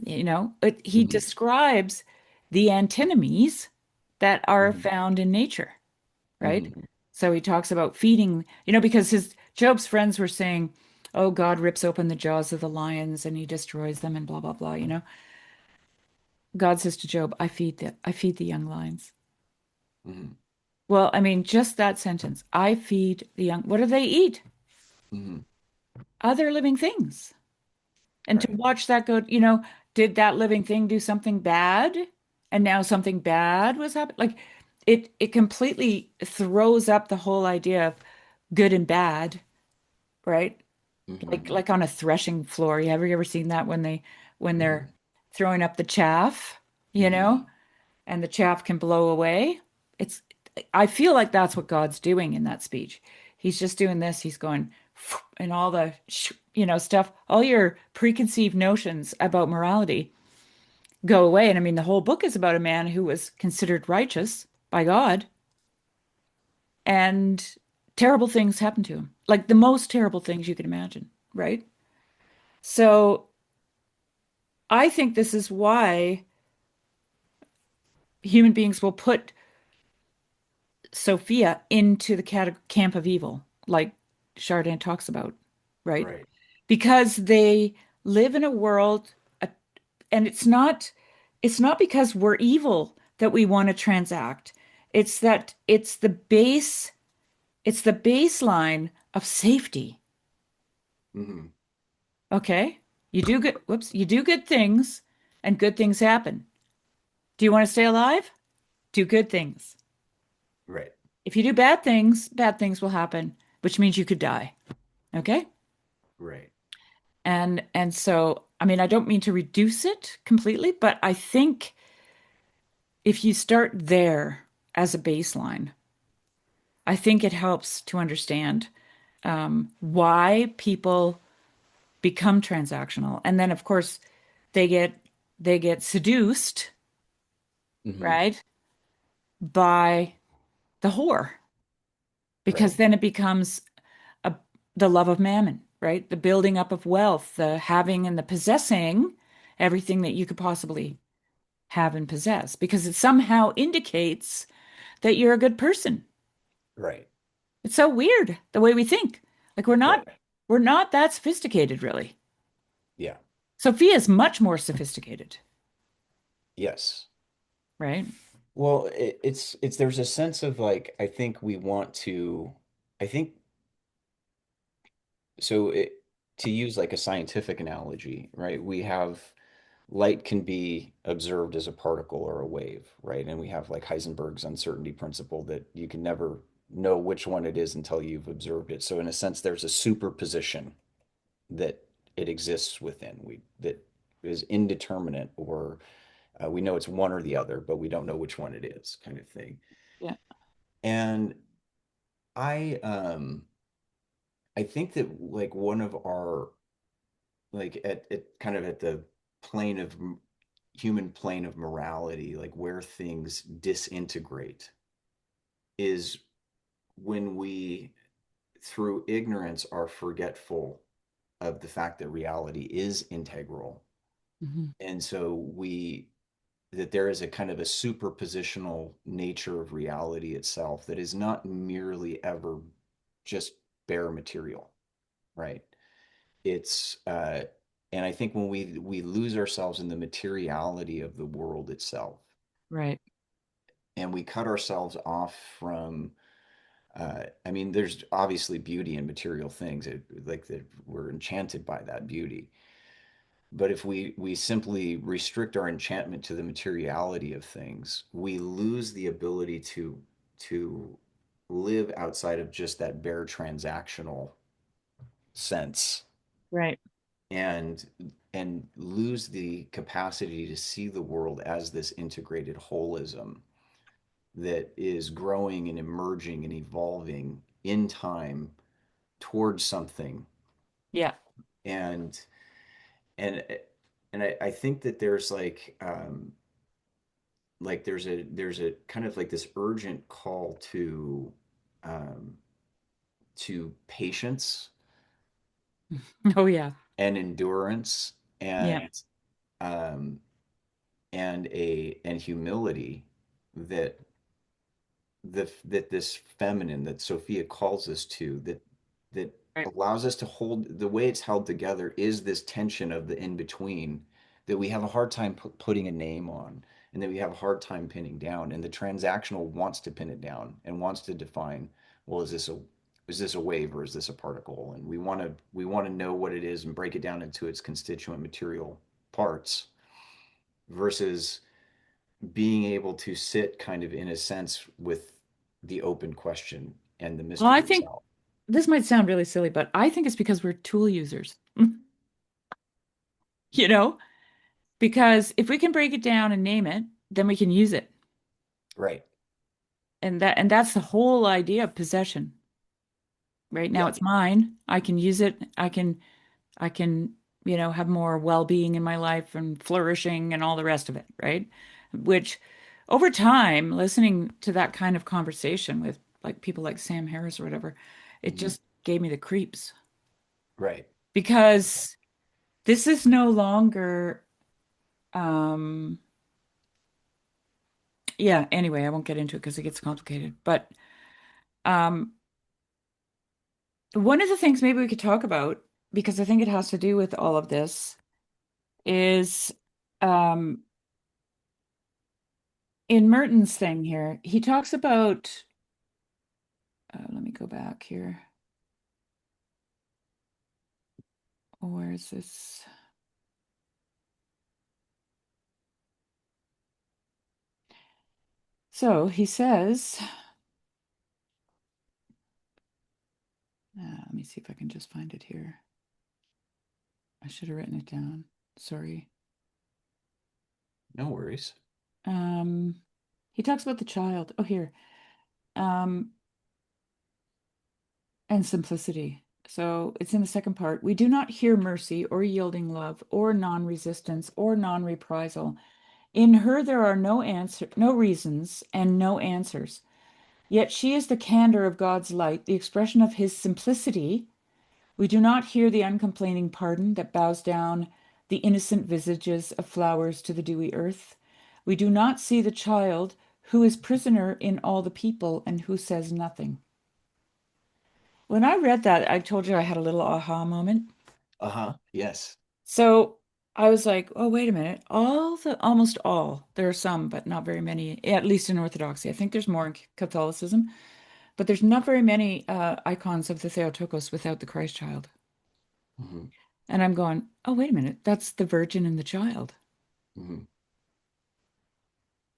he Mhm. describes the antinomies that are Mhm. found in nature, right? Mhm. So he talks about feeding, because his Job's friends were saying, "Oh, God rips open the jaws of the lions and he destroys them and blah blah blah." God says to Job, I feed the young lions." Mhm. Well, I mean, just that sentence, I feed the young. What do they eat? Mhm. Other living things. And to Right. watch that go, did that living thing do something bad? And now something bad was happening. Like it completely throws up the whole idea of good and bad, right? Like Mhm. like on a threshing floor. Have you ever seen that when they're Mhm. throwing up the chaff, you Mhm. know, and the chaff can blow away? It's I feel like that's what God's doing in that speech. He's just doing this. He's going and all the stuff, all your preconceived notions about morality go away. And I mean, the whole book is about a man who was considered righteous by God, and terrible things happened to him, like the most terrible things you can imagine, right? So I think this is why human beings will put Sophia into the camp of evil, like Chardin talks about, right? Right. Because they live in a world, uh, and it's not because we're evil that we want to transact. it's the base, it's the baseline of safety. Hmm. Okay? You do good things and good things happen. Do you want to stay alive? Do good things. Right. If you do bad things will happen, which means you could die. Okay? Right. And so, I mean, I don't mean to reduce it completely, but I think if you start there as a baseline, I think it helps to understand why people become transactional. And then, of course, they get they get seduced, Hmm. right, by the whore, because Right. then it becomes a, the love of mammon, right? The building up of wealth, the having and the possessing everything that you could possibly have and possess, because it somehow indicates that you're a good person. Right. It's so weird the way we think. Like Right. we're not that sophisticated, really. Yeah. Sophia is much more sophisticated, Yes. right? Well, it's there's a sense of like I think we want to I think so it to use like a scientific analogy, right? We have light can be observed as a particle or a wave, right? And we have like Heisenberg's uncertainty principle that you can never know which one it is until you've observed it. So in a sense, there's a superposition that it exists within. We that is indeterminate, or we know it's one or the other, but we don't know which one it is, kind of thing. Yeah. And I think that like one of our like at kind of at the plane of human plane of morality, like where things disintegrate is when we through ignorance are forgetful of the fact that reality is integral. Hmm. And so we that there is a kind of a superpositional nature of reality itself that is not merely ever just bare material, right? It's and I think when we lose ourselves in the materiality of the world itself, Right. and we cut ourselves off from I mean, there's obviously beauty in material things, like that we're enchanted by that beauty. But if we simply restrict our enchantment to the materiality of things, we lose the ability to live outside of just that bare transactional sense, Right. and lose the capacity to see the world as this integrated holism that is growing and emerging and evolving in time towards something. Yeah. And and I think that there's like there's a kind of like this urgent call um, to patience Oh yeah. and endurance Yeah. um, and humility that that this feminine that Sophia calls us to, that Right. allows us to hold the way it's held together is this tension of the in between that we have a hard time putting a name on, and that we have a hard time pinning down, and the transactional wants to pin it down and wants to define, well, is this a wave or is this a particle, and we want to know what it is and break it down into its constituent material parts versus being able to sit kind of in a sense with the open question and the Well, I mystery think itself. this might sound really silly, but I think it's because we're tool users. You know, because if we can break it down and name it, then we can use it. Right. And that's the whole idea of possession. Right now Yeah. it's mine. I can use it. I can, have more well-being in my life and flourishing and all the rest of it, right? Which over time, listening to that kind of conversation with like people like Sam Harris or whatever, it Hmm. just gave me the creeps Right. because this is no longer um yeah, anyway, I won't get into it because it gets complicated. But um one of the things maybe we could talk about, because I think it has to do with all of this, is um in Merton's thing here, he talks about, let me go back here. Oh, where is this? So he says, let me see if I can just find it here. I should have written it down. Sorry. No worries. Um, he talks about the child. Oh, here. Um, and simplicity. So it's in the second part. We do not hear mercy or yielding love or non-resistance or non-reprisal. In her there are no reasons and no answers. Yet she is the candor of God's light, the expression of his simplicity. We do not hear the uncomplaining pardon that bows down the innocent visages of flowers to the dewy earth. We do not see the child who is prisoner in all the people and who says nothing. When I read that, I told you I had a little aha moment. Uh-huh. Yes. So I was like, oh, wait a minute. Almost all, there are some, but not very many, at least in Orthodoxy. I think there's more in Catholicism, but there's not very many icons of the Theotokos without the Christ child. Hmm. And I'm going, oh, wait a minute. That's the Virgin and the child. Hmm.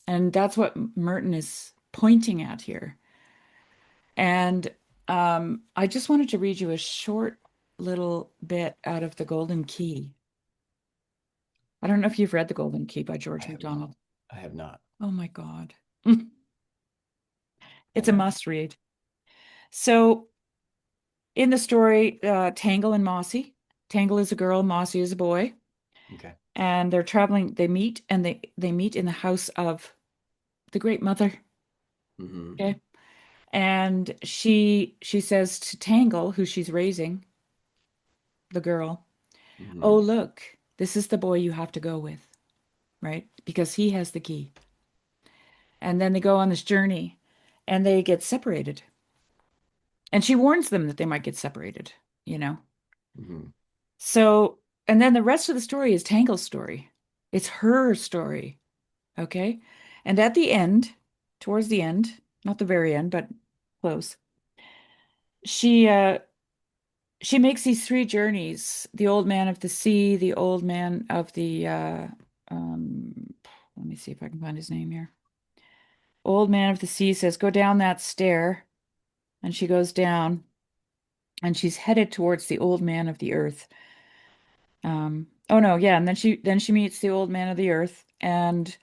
And that's what Merton is pointing at here. And I just wanted to read you a short little bit out of The Golden Key. I don't know if you've read The Golden Key by I George have not. MacDonald. I have not. Oh my God. I It's a know. must read. So in the story, Tangle and Mossy, Tangle is a girl, Mossy is a boy, Okay. and they're traveling, they meet and they meet in the house of the Great Mother. Hmm. Okay. And she says to Tangle, who she's raising, the girl, oh, Hmm. look, this is the boy you have to go with, right? Because he has the key. And then they go on this journey and they get separated. And she warns them that they might get separated, you know? Hmm. So, and then the rest of the story is Tangle's story. It's her story, okay? And at the end, towards the end, not the very end, but close, she she makes these three journeys: the old man of the sea, the old man of the um let me see if I can find his name here. Old man of the sea says, "Go down that stair." And she goes down and she's headed towards the old man of the earth. Oh no, yeah, and then she meets the old man of the earth and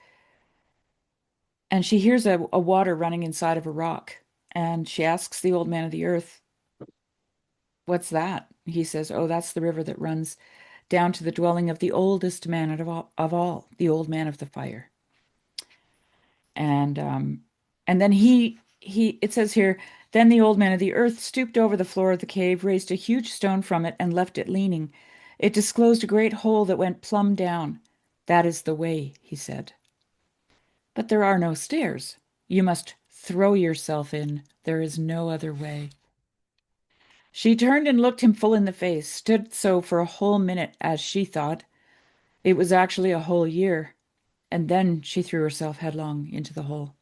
she hears a water running inside of a rock. And she asks the old man of the earth, "What's that?" He says, "Oh, that's the river that runs down to the dwelling of the oldest man of all, the old man of the fire." And and then he it says here, then the old man of the earth stooped over the floor of the cave, raised a huge stone from it, and left it leaning. It disclosed a great hole that went plumb down. "That is the way," he said. "But there are no stairs. You must throw yourself in. There is no other way." She turned and looked him full in the face, stood so for a whole minute, as she thought. It was actually a whole year. And then she threw herself headlong into the hole.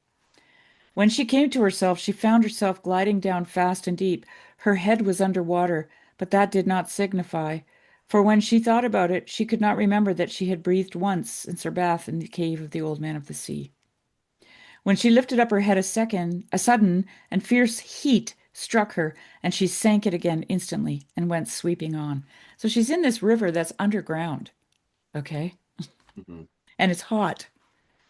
When she came to herself, she found herself gliding down fast and deep. Her head was under water, but that did not signify, for when she thought about it, she could not remember that she had breathed once since her bath in the cave of the old man of the sea. When she lifted up her head a sudden and fierce heat struck her, and she sank it again instantly and went sweeping on. So she's in this river that's underground, okay? Hmm. And it's hot.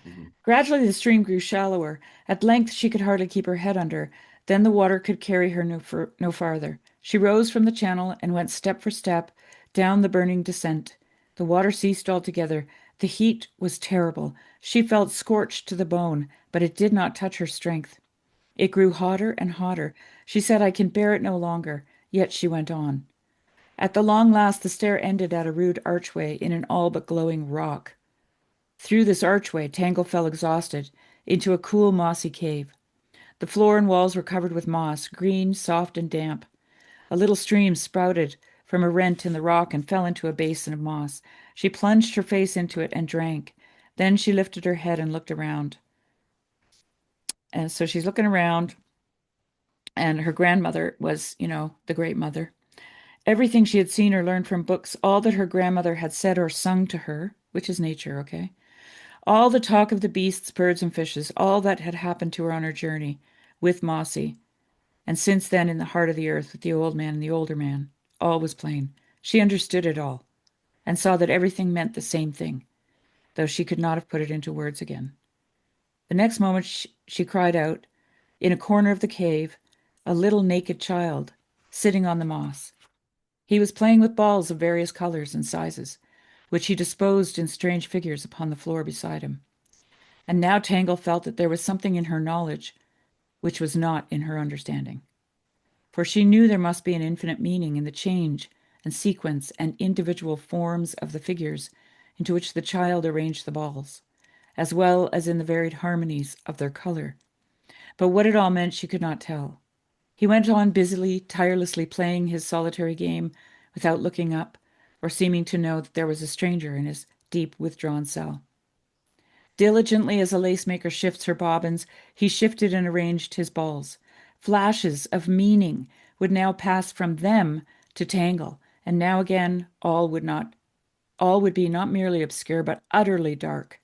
Hmm. Gradually the stream grew shallower. At length she could hardly keep her head under. Then the water could carry her no farther. She rose from the channel and went step for step down the burning descent. The water ceased altogether. The heat was terrible. She felt scorched to the bone, but it did not touch her strength. It grew hotter and hotter. She said, "I can bear it no longer." Yet she went on. At the long last the stair ended at a rude archway in an all but glowing rock. Through this archway Tangle fell exhausted into a cool mossy cave. The floor and walls were covered with moss, green, soft, and damp. A little stream sprouted from a rent in the rock and fell into a basin of moss. She plunged her face into it and drank. Then she lifted her head and looked around. And so she's looking around, and her grandmother was, the great mother. Everything she had seen or learned from books, all that her grandmother had said or sung to her, which is nature, okay? All the talk of the beasts, birds, and fishes, all that had happened to her on her journey with Mossy, and since then in the heart of the earth with the old man and the older man, all was plain. She understood it all, and saw that everything meant the same thing, though she could not have put it into words again. The next moment she cried out, in a corner of the cave, a little naked child, sitting on the moss. He was playing with balls of various colors and sizes, which he disposed in strange figures upon the floor beside him. And now Tangle felt that there was something in her knowledge which was not in her understanding. For she knew there must be an infinite meaning in the change and sequence and individual forms of the figures into which the child arranged the balls, as well as in the varied harmonies of their color. But what it all meant she could not tell. He went on busily, tirelessly playing his solitary game without looking up or seeming to know that there was a stranger in his deep withdrawn cell. Diligently as a lace-maker shifts her bobbins, he shifted and arranged his balls. Flashes of meaning would now pass from them to Tangle, and now again all would be not merely obscure, but utterly dark.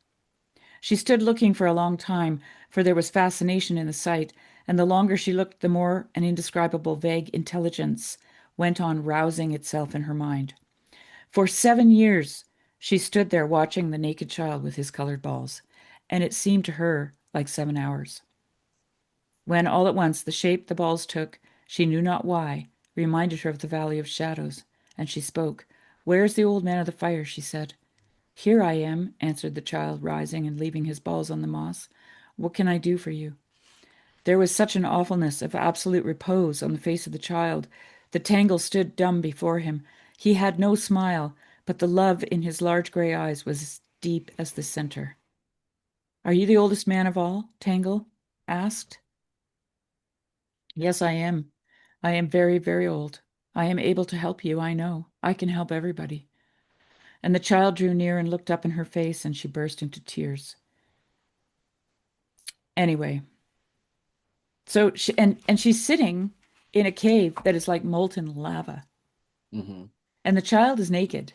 She stood looking for a long time, for there was fascination in the sight, and the longer she looked, the more an indescribable vague intelligence went on rousing itself in her mind. For 7 years she stood there watching the naked child with his colored balls, and it seemed to her like 7 hours. When all at once the shape the balls took, she knew not why, reminded her of the Valley of Shadows, and she spoke. "Where is the old man of the fire?" she said. "Here I am," answered the child, rising and leaving his balls on the moss. "What can I do for you?" There was such an awfulness of absolute repose on the face of the child that Tangle stood dumb before him. He had no smile, but the love in his large gray eyes was as deep as the center. "Are you the oldest man of all?" Tangle asked. "Yes, I am. I am very, very old. I am able to help you, I know. I can help everybody." And the child drew near and looked up in her face, and she burst into tears. Anyway, so and she's sitting in a cave that is like molten lava, Hmm. and the child is naked,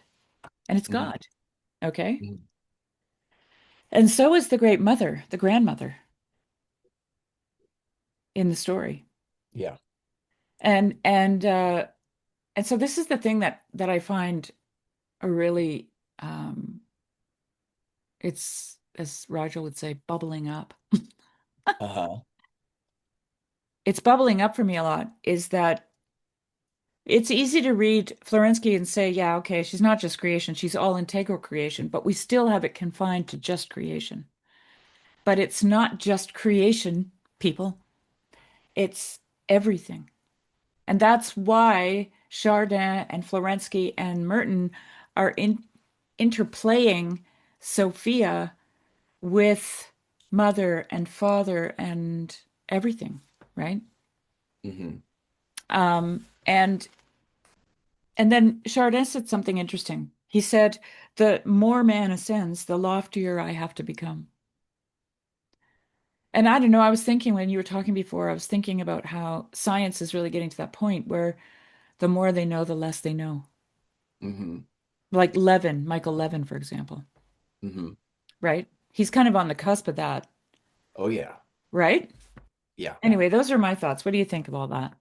and it's Hmm. God, okay? Hmm. And so is the great mother, the grandmother in the story. Yeah. And and uh and so this is the thing that I find a really it's, as Roger would say, bubbling up. Uh-huh. It's bubbling up for me a lot is that it's easy to read Florensky and say, yeah, okay, she's not just creation, she's all integral creation, but we still have it confined to just creation. But it's not just creation, people, it's everything. And that's why Chardin and Florensky and Merton are interplaying Sophia with mother and father and everything, right? Hmm. And then Chardin said something interesting. He said, "The more man ascends, the loftier I have to become." And I don't know, I was thinking when you were talking before, I was thinking about how science is really getting to that point where the more they know, the less they know. Hmm. Like Levin, Michael Levin, for example, Hmm. right? He's kind of on the cusp of that, Oh yeah. right? Yeah. Anyway, those are my thoughts. What do you think of all that?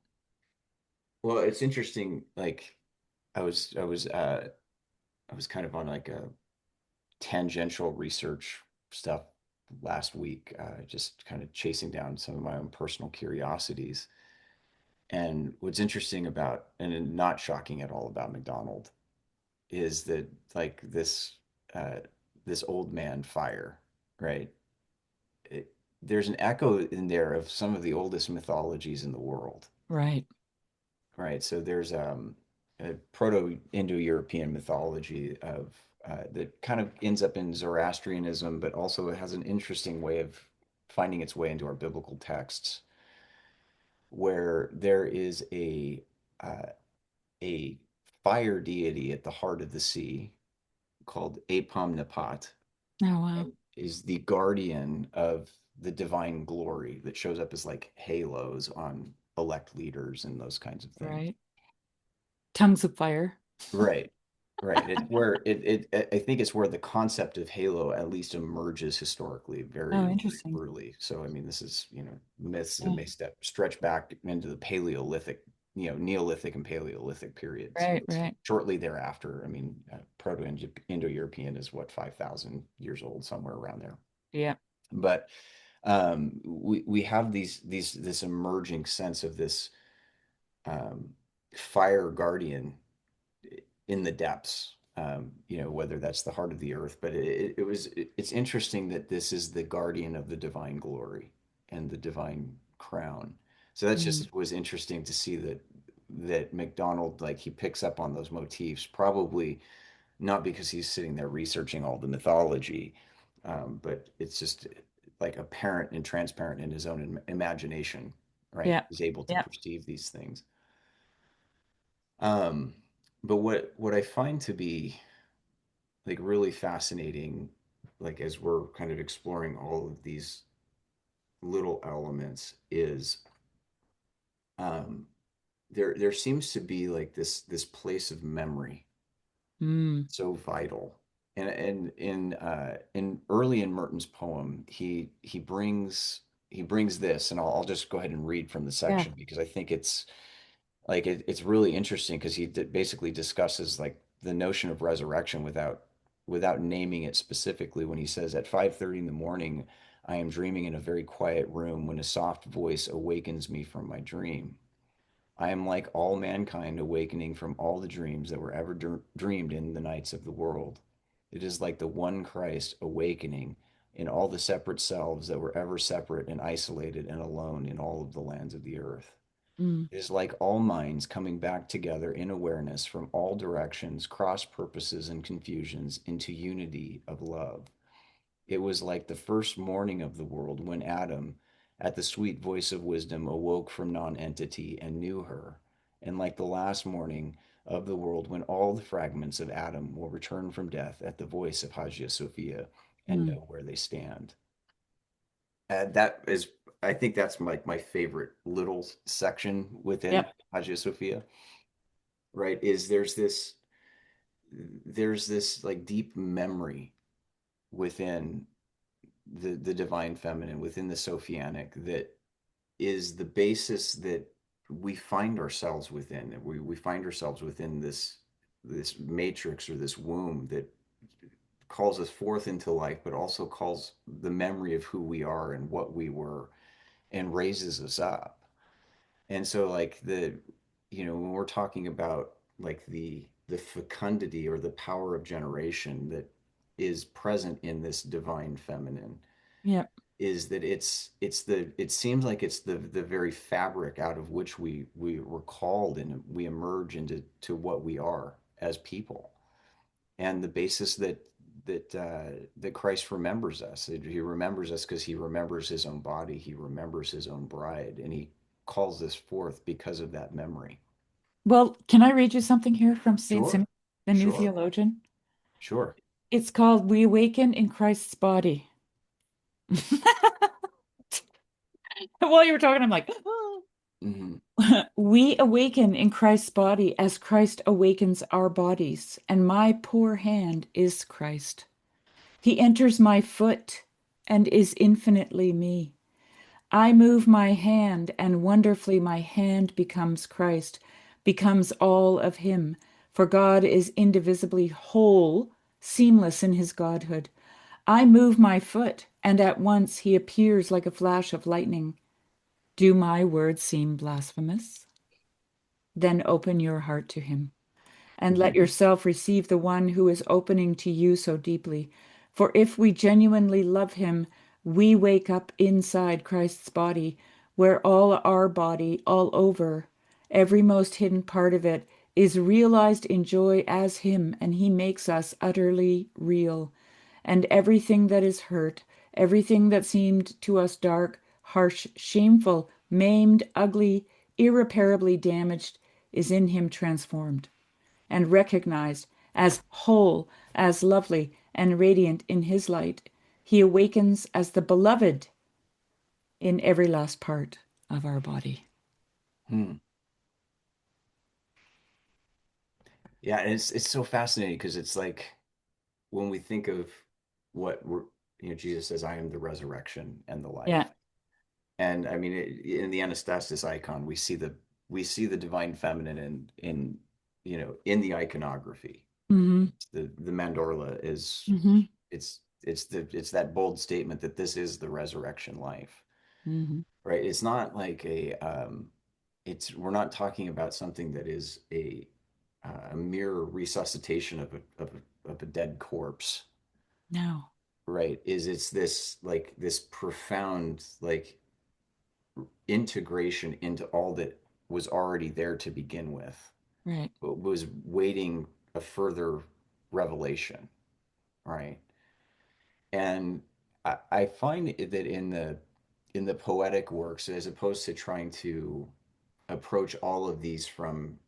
Well, it's interesting. Like, I was, I was, uh, I was kind of on like a tangential research stuff last week, just kind of chasing down some of my own personal curiosities. And what's interesting about, and not shocking at all about MacDonald, is that like uh, this old man fire, right? It, there's an echo in there of some of the oldest mythologies in the world, Right, right? So there's a proto-Indo-European mythology of that kind of ends up in Zoroastrianism, but also it has an interesting way of finding its way into our biblical texts, where there is uh, a fire deity at the heart of the sea called Apam Napat, oh wow. and is the guardian of the divine glory that shows up as like halos on elect leaders and those kinds of things. Right. Tongues of fire. Right. Right. It's where I think it's where the concept of halo at least emerges historically very, Oh, very interesting. early. So, I mean, this is, myths that Yeah. may stretch back into the Paleolithic, Neolithic and Paleolithic period. So Right, it's right. shortly thereafter. I mean, Proto-Indo-European is what, 5,000 years old, somewhere around there. Yeah. But we have this emerging sense of this um, fire guardian in the depths. Whether that's the heart of the earth, but it's interesting that this is the guardian of the divine glory and the divine crown. So that's Mm. just was interesting to see that MacDonald, like, he picks up on those motifs, probably not because he's sitting there researching all the mythology, but it's just like apparent and transparent in his own imagination, right? Yeah. He's able to Yeah. perceive these things. Um, but what I find to be like really fascinating, like as we're kind of exploring all of these little elements, is um, there seems to be like this place of memory Mm. so vital. And in early in Merton's poem, he brings this, and I'll just go ahead and read from the Yeah. section because I think it's really interesting because he basically discusses like the notion of resurrection without naming it specifically when he says at 5:30 in the morning I am dreaming in a very quiet room when a soft voice awakens me from my dream. I am like all mankind awakening from all the dreams that were ever dreamed in the nights of the world. It is like the one Christ awakening in all the separate selves that were ever separate and isolated and alone in all of the lands of the earth. Mm. It is like all minds coming back together in awareness from all directions, cross purposes, and confusions into unity of love. It was like the first morning of the world when Adam, at the sweet voice of wisdom, awoke from nonentity and knew her, and like the last morning of the world when all the fragments of Adam will return from death at the voice of Hagia Sophia and Mm. know where they stand. And that is, I think that's my favorite little section within Yep. Hagia Sophia, right? Is there's this like deep memory within the divine feminine, within the Sophianic, that is the basis that we find ourselves within. We find ourselves within this matrix or this womb that calls us forth into life, but also calls the memory of who we are and what we were and raises us up. And so like when we're talking about like the fecundity or the power of generation that is present in this divine feminine, Yep. is that it seems like it's the very fabric out of which we were called and we emerge into what we are as people, and the basis that Christ remembers us. He remembers us because he remembers his own body, he remembers his own bride, and he calls this forth because of that memory. Well, can I read you something here from St. Sure, Simon, the new sure, theologian? sure. It's called We Awaken in Christ's Body. While you were talking, I'm like, Hmm. we awaken in Christ's body as Christ awakens our bodies, and my poor hand is Christ. He enters my foot and is infinitely me. I move my hand, and wonderfully my hand becomes Christ, becomes all of him. For God is indivisibly whole, seamless in his godhood. I move my foot, and at once he appears like a flash of lightning. Do my words seem blasphemous? Then open your heart to him and let yourself receive the one who is opening to you so deeply. For if we genuinely love him, we wake up inside Christ's body, where all our body, all over, every most hidden part of it, is realized in joy as him, and he makes us utterly real. And everything that is hurt, everything that seemed to us dark, harsh, shameful, maimed, ugly, irreparably damaged, is in him transformed and recognized as whole, as lovely and radiant in his light. He awakens as the beloved in every last part of our body. Hmm. Yeah, and it's so fascinating because it's like when we think of what we're, Jesus says, "I am the resurrection and the Yeah. life." And I mean, in the Anastasis icon, we see the divine feminine in the iconography. Hmm. The mandorla is Hmm. it's that bold statement that this is the resurrection life, Hmm. right? It's not like it's we're not talking about something that is a mere resuscitation of a dead corpse, No. right? It's this like this profound like integration into all that was already there to begin with, Right. but was waiting a further revelation, right? And I find that in the poetic works, as opposed to trying to approach all of these from,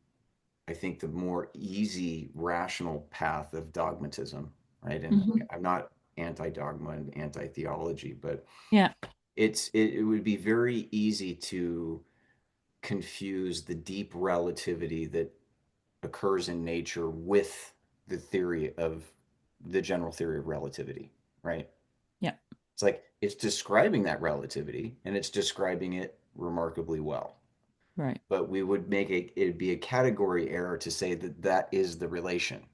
I think, the more easy, rational path of dogmatism, right? And Hmm. I'm not anti-dogma and anti-theology, but Yeah. it would be very easy to confuse the deep relativity that occurs in nature with the theory of the general theory of relativity, right? Yeah. It's like it's describing that relativity and it's describing it remarkably well. Right. But we would make it'd be a category error to say that that is the relation,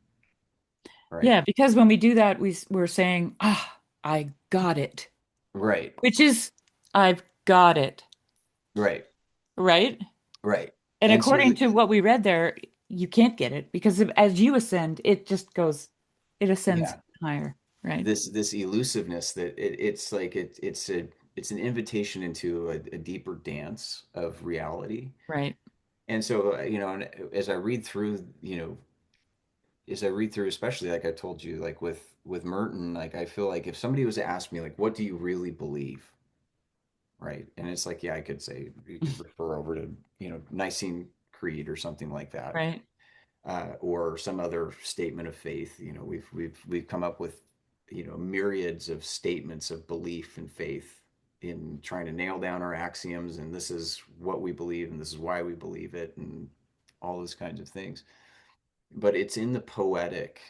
right? Yeah, because when we do that, we're saying, ah, I got it, Right, which is, I've got it, right, right? right. And And so, according to what we read there, you can't get it because as you ascend, it just goes, it ascends yeah, higher, right? this elusiveness that it's like it's an invitation into a deeper dance of reality. Right. And so, and as I read through, as I read through, especially like I told you, like with Merton, like I feel like if somebody was to ask me, like, what do you really believe, right? And it's like, yeah, I could say you could refer over to Nicene Creed or something like that, Right. or some other statement of faith. We've come up with myriads of statements of belief and faith in trying to nail down our axioms, and this is what we believe, and this is why we believe it, and all those kinds of things. But it's in the poetic,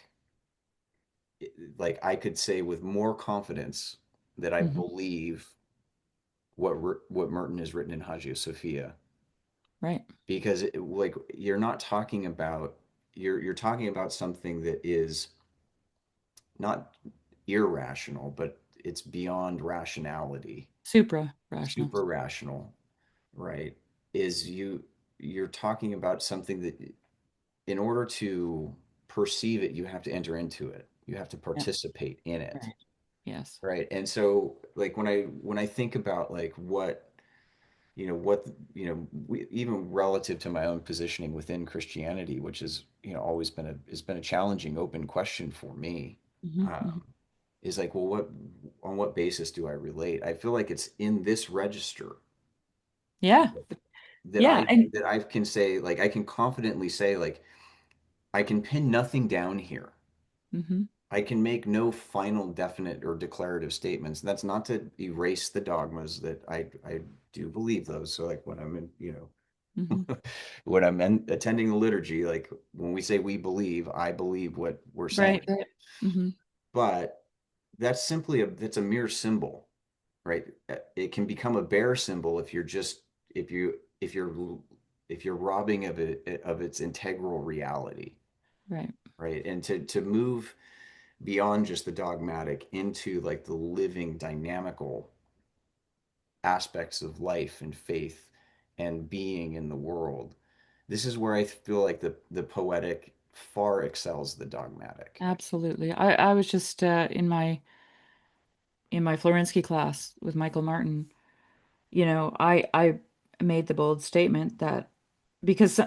like I could say with more confidence that I Hmm. believe what Merton has written in Hagia Sophia, Right. because like you're not talking about you're talking about something that is not irrational, but it's beyond rationality, Supra rational. super rational, right? Is you're talking about something that in order to perceive it, you have to enter into it. You have to Yeah. participate in it, Right. Yes. right? And so like when I think about like what even relative to my own positioning within Christianity, which is always been a has been a challenging open question for me, Hmm. Hmm. um, is like, well, what on what basis do I relate? I feel like it's in this register Yeah. that Yeah. I And that I can say, like, I can confidently say, like, I can pin nothing down here. hmm. I can make no final definite or declarative statements. That's not to erase the dogmas that I do believe those. So like when I'm in, Hmm. when I'm attending the liturgy, like when we say we believe, I believe what we're Right. saying. Right. Hmm. But that's a mere symbol, right? It can become a bare symbol if you're just if you're if you're robbing of its integral reality, Right. right? And to move beyond just the dogmatic into like the living dynamical aspects of life and faith and being in the world. This is where I feel like the poetic far excels the dogmatic. Absolutely. I was just in my Florensky class with Michael Martin. I made the bold statement that because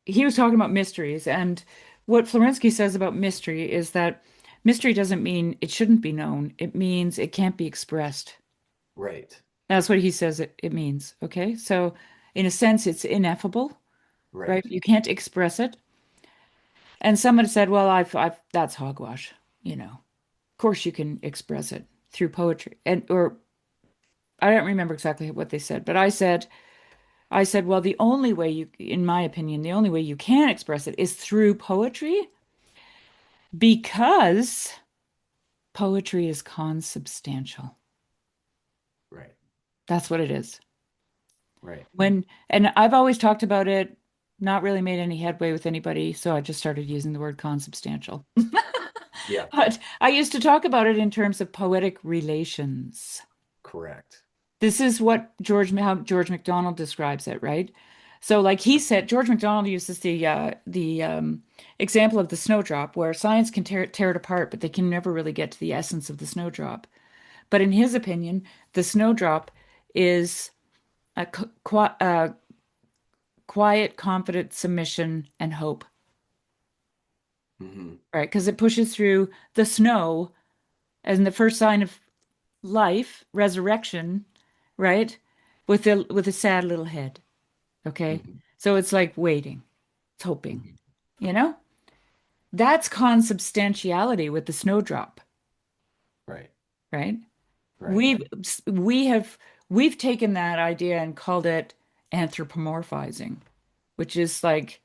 he was talking about mysteries, and what Florensky says about mystery is that mystery doesn't mean it shouldn't be known. It means it can't be expressed. Right, That's what he says it means. Okay. So in a sense, it's ineffable, right? right. You can't express it. And someone said, well, that's hogwash. Of course you can express it through poetry and or I don't remember exactly what they said, but I said, well, the only way you, in my opinion, the only way you can express it is through poetry because poetry is consubstantial. Right. That's what it is. Right. And I've always talked about it, not really made any headway with anybody, so I just started using the word consubstantial. Yeah. But I used to talk about it in terms of poetic relations. Correct. This is what how George MacDonald describes it, right? So, like he said, George MacDonald uses the example of the snowdrop, where science can tear it apart, but they can never really get to the essence of the snowdrop. But in his opinion, the snowdrop is a quiet, confident submission and hope, Hmm. right? Because it pushes through the snow as the first sign of life, resurrection, right? With a sad little head. Okay. Hmm. So it's like waiting, it's hoping, Hmm. you know? That's consubstantiality with the snowdrop, Right. right? Right. We've we have we've taken that idea and called it anthropomorphizing, which is like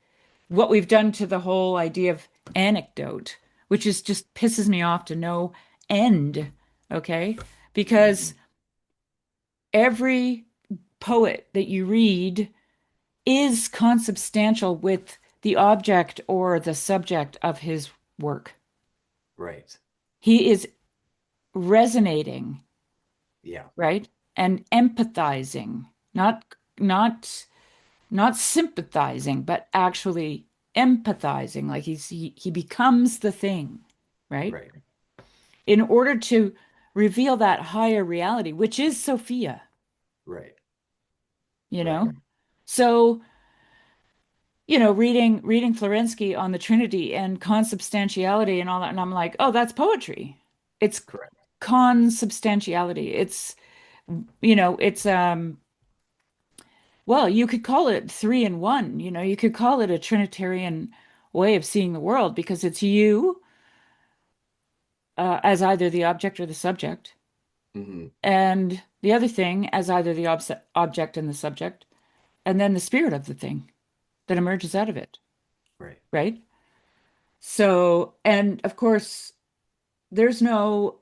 what we've done to the whole idea of anecdote, which is just pisses me off to no end, okay? Hmm. Because every poet that you read is consubstantial with the object or the subject of his work. Right. He is resonating, Yeah. right? And empathizing, not not sympathizing, but actually empathizing, like he becomes the thing, right? Right. In order to reveal that higher reality, which is Sophia, Right. you Right. know? So reading Florensky on the Trinity and consubstantiality and all that, and I'm like, oh, that's poetry. It's Correct. consubstantiality. It's well, you could call it three in one, you could call it a Trinitarian way of seeing the world because it's you as either the object or the subject, Hmm. and the other thing as either the object and the subject, and then the spirit of the thing that emerges out of it, Right. right? So, and of course, there's no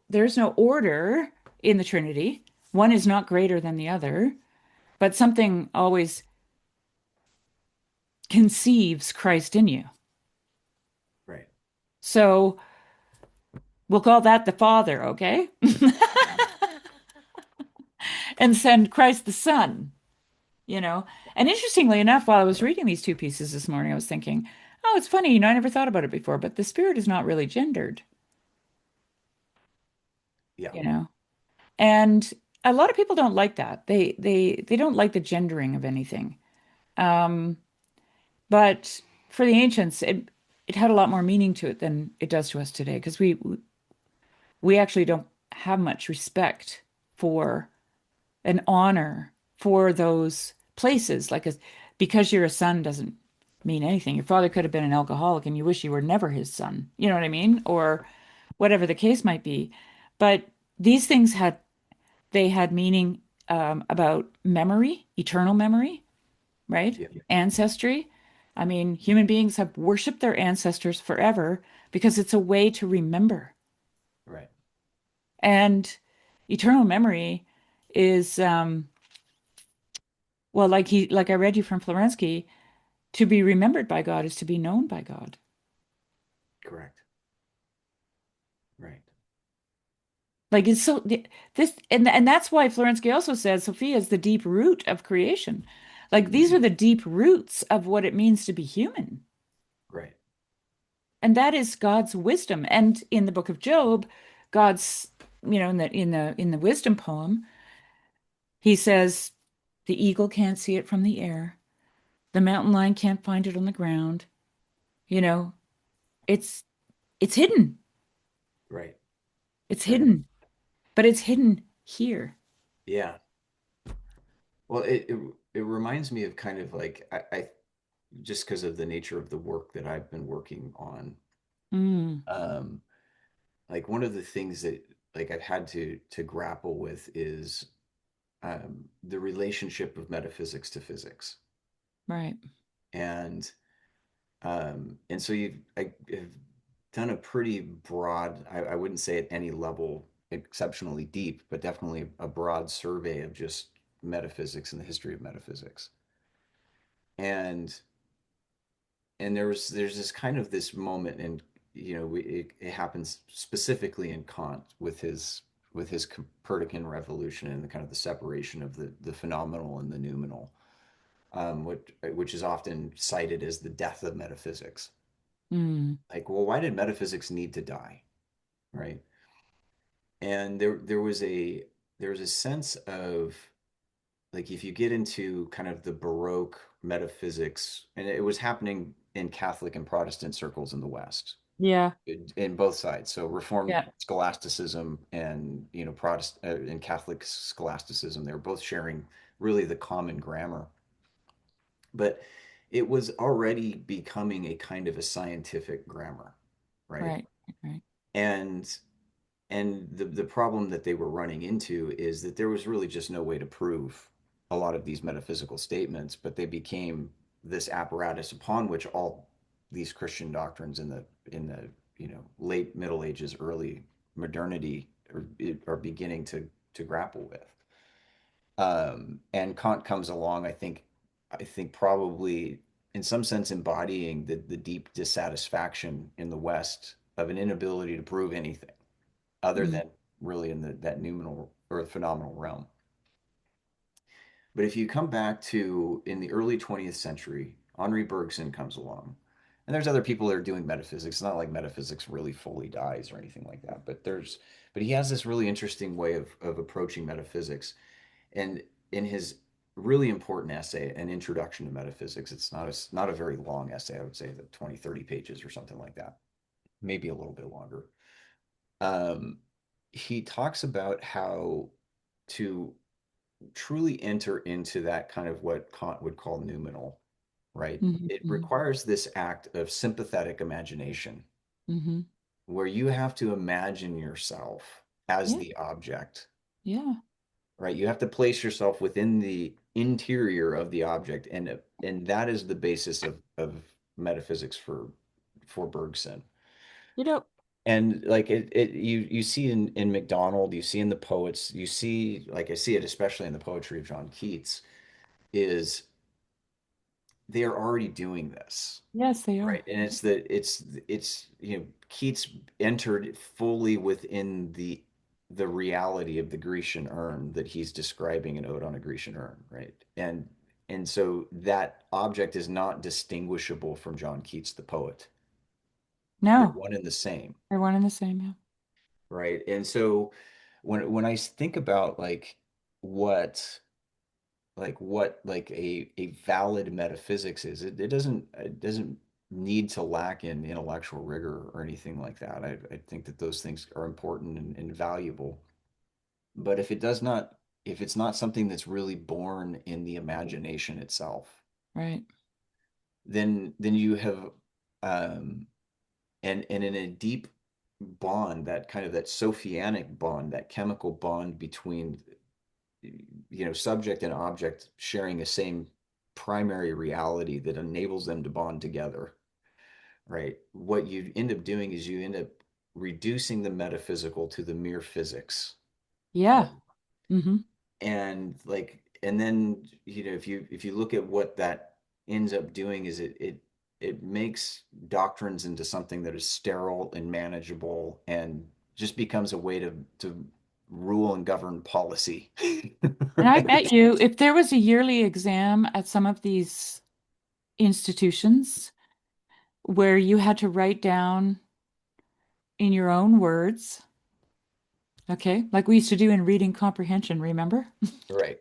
order in the Trinity. One is not greater than the other, but something always conceives Christ in you. Right. So we'll call that the Father, okay? And send Christ the Son, you know. And interestingly enough, while I was reading these two pieces this morning, I was thinking, oh, it's funny, I never thought about it before, but the Spirit is not really gendered, Yeah. you know. And a lot of people don't like that. They don't like the gendering of anything. Um, But for the ancients, it had a lot more meaning to it than it does to us today because we actually don't have much respect for an honor for those places. Because you're a son doesn't mean anything. Your father could have been an alcoholic and you wish you were never his son. You know what I mean? Or whatever the case might be. But these things had meaning about memory, eternal memory, right? Yeah. Ancestry. I mean, human beings have worshiped their ancestors forever because it's a way to remember. Right. And eternal memory is, well, like I read you from Florensky, to be remembered by God is to be known by God. Correct. Right. Like it's so this and that's why Florensky also says Sophia is the deep root of creation. Like these Hmm. are the deep roots of what it means to be human. Right. And that is God's wisdom. And in the book of Job, God's, in the wisdom poem, he says the eagle can't see it from the air. The mountain lion can't find it on the ground. You know, it's it's hidden. Right. It's Right. hidden, but it's hidden here. Yeah. Well, it reminds me of kind of like I just because of the nature of the work that I've been working on. Mm, Um, like one of the things that like I've had to grapple with is the relationship of metaphysics to physics, Right. and so I have done a pretty broad, I wouldn't say at any level exceptionally deep, but definitely a broad survey of just metaphysics and the history of metaphysics. And there's this kind of this moment, and it happens specifically in Kant with his Copernican revolution and the kind of the separation of the phenomenal and the noumenal, which is often cited as the death of metaphysics. Mm. Like, well, why did metaphysics need to die, right? And there was a sense of, like, if you get into kind of the Baroque metaphysics, and it was happening in Catholic and Protestant circles in the West, Yeah. in both sides. So Reformed Yeah. scholasticism and Protestant and Catholic scholasticism, they were both sharing really the common grammar, but it was already becoming a kind of a scientific grammar, right? Right. Right. And the problem that they were running into is that there was really just no way to prove a lot of these metaphysical statements, but they became this apparatus upon which all these Christian doctrines in the late Middle Ages, early modernity are beginning to grapple with. And Kant comes along, I think probably in some sense embodying the deep dissatisfaction in the West of an inability to prove anything other Mm. than really in that noumenal or phenomenal realm. But if you come back to in the early 20th century, Henri Bergson comes along. And there's other people that are doing metaphysics. It's not like metaphysics really fully dies or anything like that. But he has this really interesting way of approaching metaphysics. And in his really important essay, An Introduction to Metaphysics, it's not a very long essay. I would say that 20, 30 pages or something like that, maybe a little bit longer. Um, he talks about how to truly enter into that kind of what Kant would call noumenal, right? It Mm-hmm. requires this act of sympathetic imagination Mm-hmm. where you have to imagine yourself as Yeah. the object, Yeah. right? You have to place yourself within the interior of the object, and that is the basis of metaphysics for Bergson. You know, And like you see in MacDonald, you see in the poets, you see, like, I see it especially in the poetry of John Keats, is they are already doing this, yes, they right? are. And it's Keats entered fully within the reality of the Grecian urn that he's describing in Ode on a Grecian Urn, right? And so that object is not distinguishable from John Keats the poet. They're No, one and the same, they're one and the same. Yeah. right? And so when I think about what what a valid metaphysics is, it doesn't need to lack in intellectual rigor or anything like that. I think that those things are important and valuable. But if it's not something that's really born in the imagination itself, Right. then you have and in a deep bond, that kind of that Sophianic bond, that chemical bond between subject and object sharing a same primary reality that enables them to bond together, right? What you end up doing is you end up reducing the metaphysical to the mere physics, right? Yeah. Mm-hmm. And then if you look at what that ends up doing is it makes doctrines into something that is sterile and manageable and just becomes a way to rule and govern policy. And I Right? bet you, if there was a yearly exam at some of these institutions where you had to write down in your own words, okay, like we used to do in reading comprehension, remember? Right.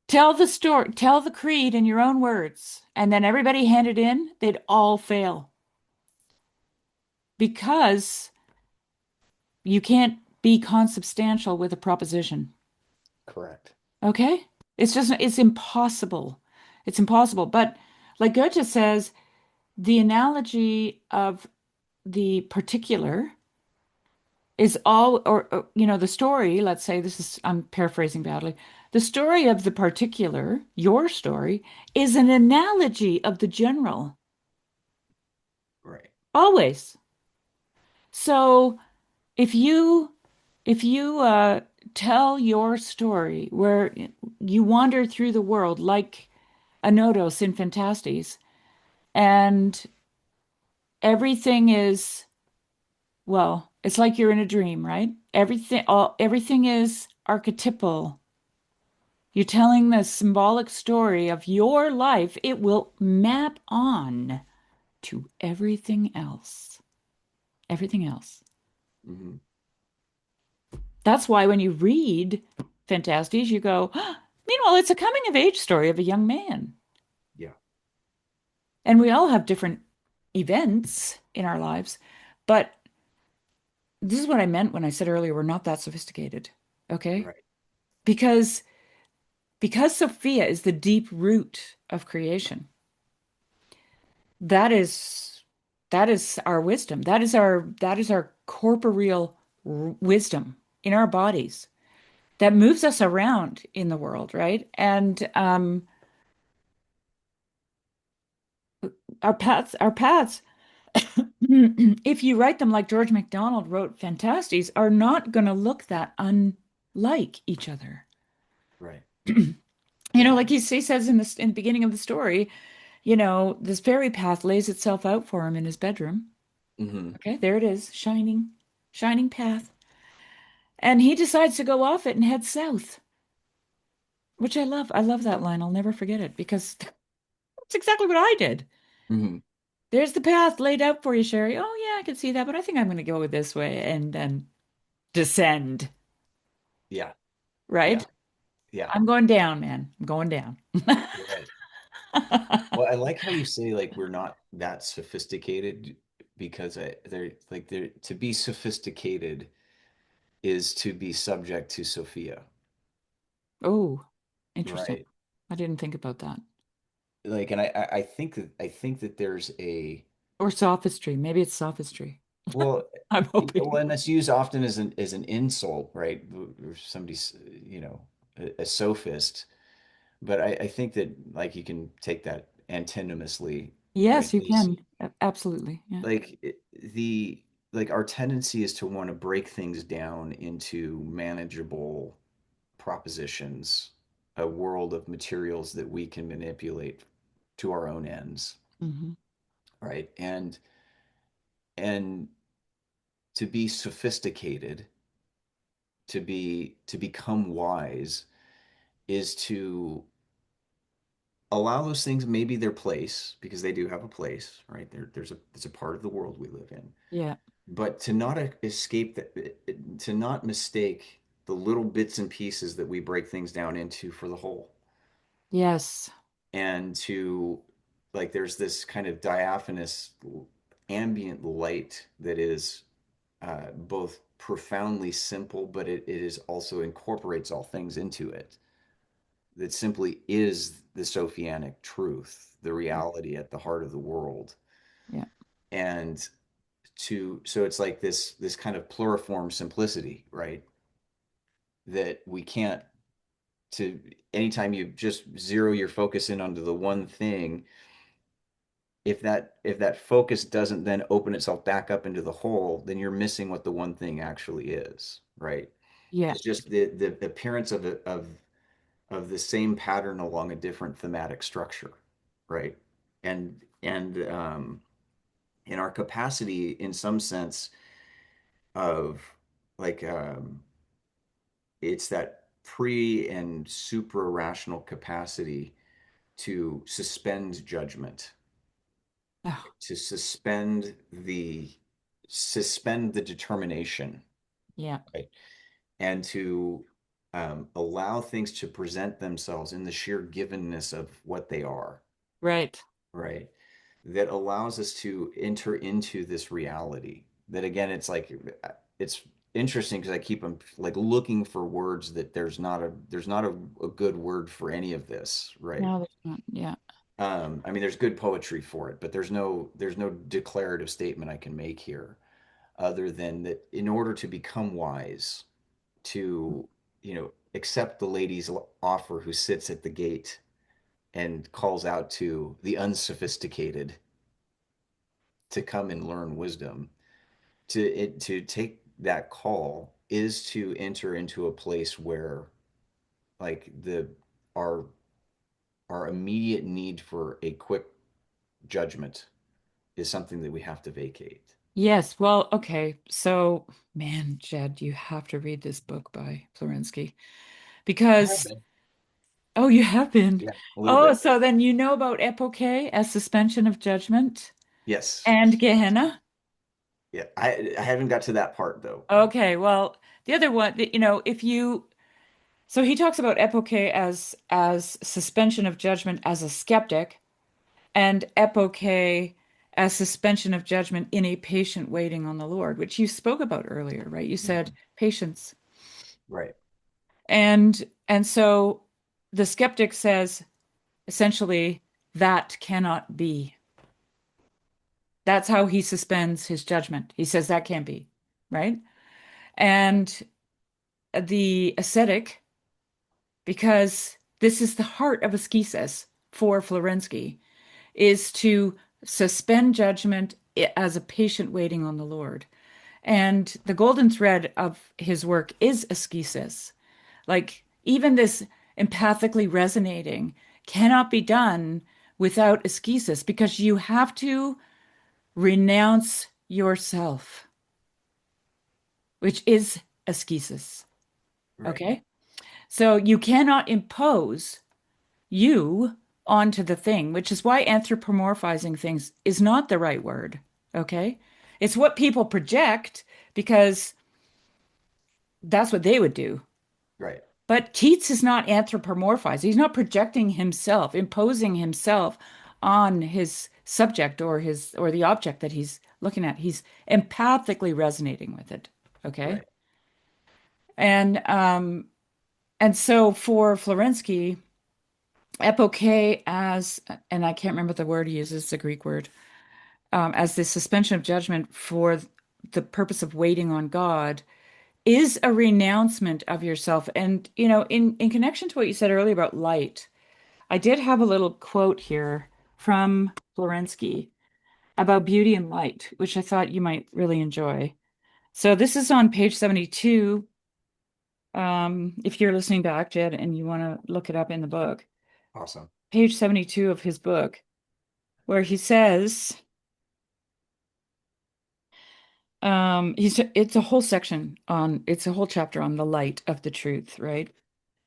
Tell the story, tell the creed in your own words, and then everybody handed in, they'd all fail because you can't be consubstantial with a proposition. Correct. Okay? It's impossible. It's impossible. But like Goethe says, the analogy of the particular is all, or the story, let's say this is, I'm paraphrasing badly. The story of the particular, your story, is an analogy of the general, Right. always. So if you if you tell your story where you wander through the world like a Nodos in Phantastes, and everything is, well, it's like you're in a dream, right? Everything is archetypal. You're telling the symbolic story of your life. It will map on to everything else. Everything else. Hmm. That's why when you read Phantastes, you go, meanwhile, it's a coming of age story of a young man. Yeah. And we all have different events in our lives. But this is what I meant when I said earlier, we're not that sophisticated. Okay? Right. Because Sophia is the deep root of creation. That is that is our wisdom. That is our corporeal wisdom in our bodies that moves us around in the world, right? And our paths, if you write them like George MacDonald wrote Phantastes, are not going to look that unlike each other. Right. You Yeah. know, like he says in the beginning of the story, this fairy path lays itself out for him in his bedroom. Hmm. Okay, there it is, shining path. And he decides to go off it and head south, which I love. I love that line. I'll never forget it because that's exactly what I did. Hmm. There's the path laid out for you, Sherry. Oh, yeah, I can see that, but I think I'm going to go this way and then descend, Yeah. Yeah. right? Yeah. I'm going down, man. I'm going down. Right. Well, I like how you say like we're not that sophisticated because they're to be sophisticated is to be subject to Sophia, Oh, interesting. right? I didn't think about that. Like, and I think that there's a Or sophistry. Maybe it's sophistry. well, I'm hoping. and that's used often as an insult, right? Or somebody's, a sophist. But I think that like you can take that antonymously, right? Yes, you Is can. Absolutely. Yeah. like the like our tendency is to want to break things down into manageable propositions, a world of materials that we can manipulate to our own ends, Hmm. right? And to be sophisticated, to become wise is to allow those things maybe their place because they do have a place, right? There's a part of the world we live in, Yeah. but to not escape that, to not mistake the little bits and pieces that we break things down into for the whole, Yes. and to like there's this kind of diaphanous ambient light that is both profoundly simple, but it is also incorporates all things into it. That simply is the Sophianic truth, the Yeah. reality at the heart of the world. Yeah. And so it's like this kind of pluriform simplicity, right? That we can't to anytime you just zero your focus in onto the one thing, if that focus doesn't then open itself back up into the whole, then you're missing what the one thing actually is, right? Yeah. It's just the appearance of the same pattern along a different thematic structure, right? And in our capacity, in some sense, of like it's that pre and supra rational capacity to suspend judgment, Oh, to suspend the determination, yeah. right? And to allow things to present themselves in the sheer givenness of what they are, Right. right? That allows us to enter into this reality. That again, it's interesting because I keep like looking for words that there's not a good word for any of this, right? No, there's not. Yeah. I mean, there's good poetry for it, but there's no declarative statement I can make here. other than that in order to become wise, to, accept the lady's offer who sits at the gate and calls out to the unsophisticated to come and learn wisdom, to take that call is to enter into a place where like the our our immediate need for a quick judgment is something that we have to vacate. Yes, well, okay. So, man, Jed, you have to read this book by Florensky I have because, been. oh, you have been. Yeah, a little Oh, bit. so then you know about epoche as suspension of judgment Yes. and Gehenna? Yeah, I haven't got to that part though. Okay, well, the other one, if you so he talks about epoche as suspension of judgment as a skeptic and epoche as suspension of judgment in a patient waiting on the Lord, which you spoke about earlier, right? You said Mhm. patience. Right, And so the skeptic says essentially that cannot be. That's how he suspends his judgment. He says that can't be, right? And the ascetic, because this is the heart of ascesis for Florensky, is to suspend judgment as a patient waiting on the Lord. And the golden thread of his work is ascesis. Like even this empathically resonating cannot be done without ascesis because you have to renounce yourself, which is ascesis. right, Okay. So you cannot impose you onto the thing, which is why anthropomorphizing things is not the right word. Okay. It's what people project because that's what they would do. right, But Keats is not anthropomorphized. He's not projecting himself, imposing himself on his subject or the object that he's looking at. He's empathically resonating with it. Okay. right. And and so for Florensky, epoche as and I can't remember the word he uses, it's a Greek word, as the suspension of judgment for the purpose of waiting on God is a renouncement of yourself. And in connection to what you said earlier about light, I did have a little quote here from Florensky about beauty and light, which I thought you might really enjoy. So this is on page 72. If you're listening back, Jed, and you want to look it up in the book, Awesome. page 72 of his book, where he says, it's a whole section on, it's a whole chapter on the light of the truth, right?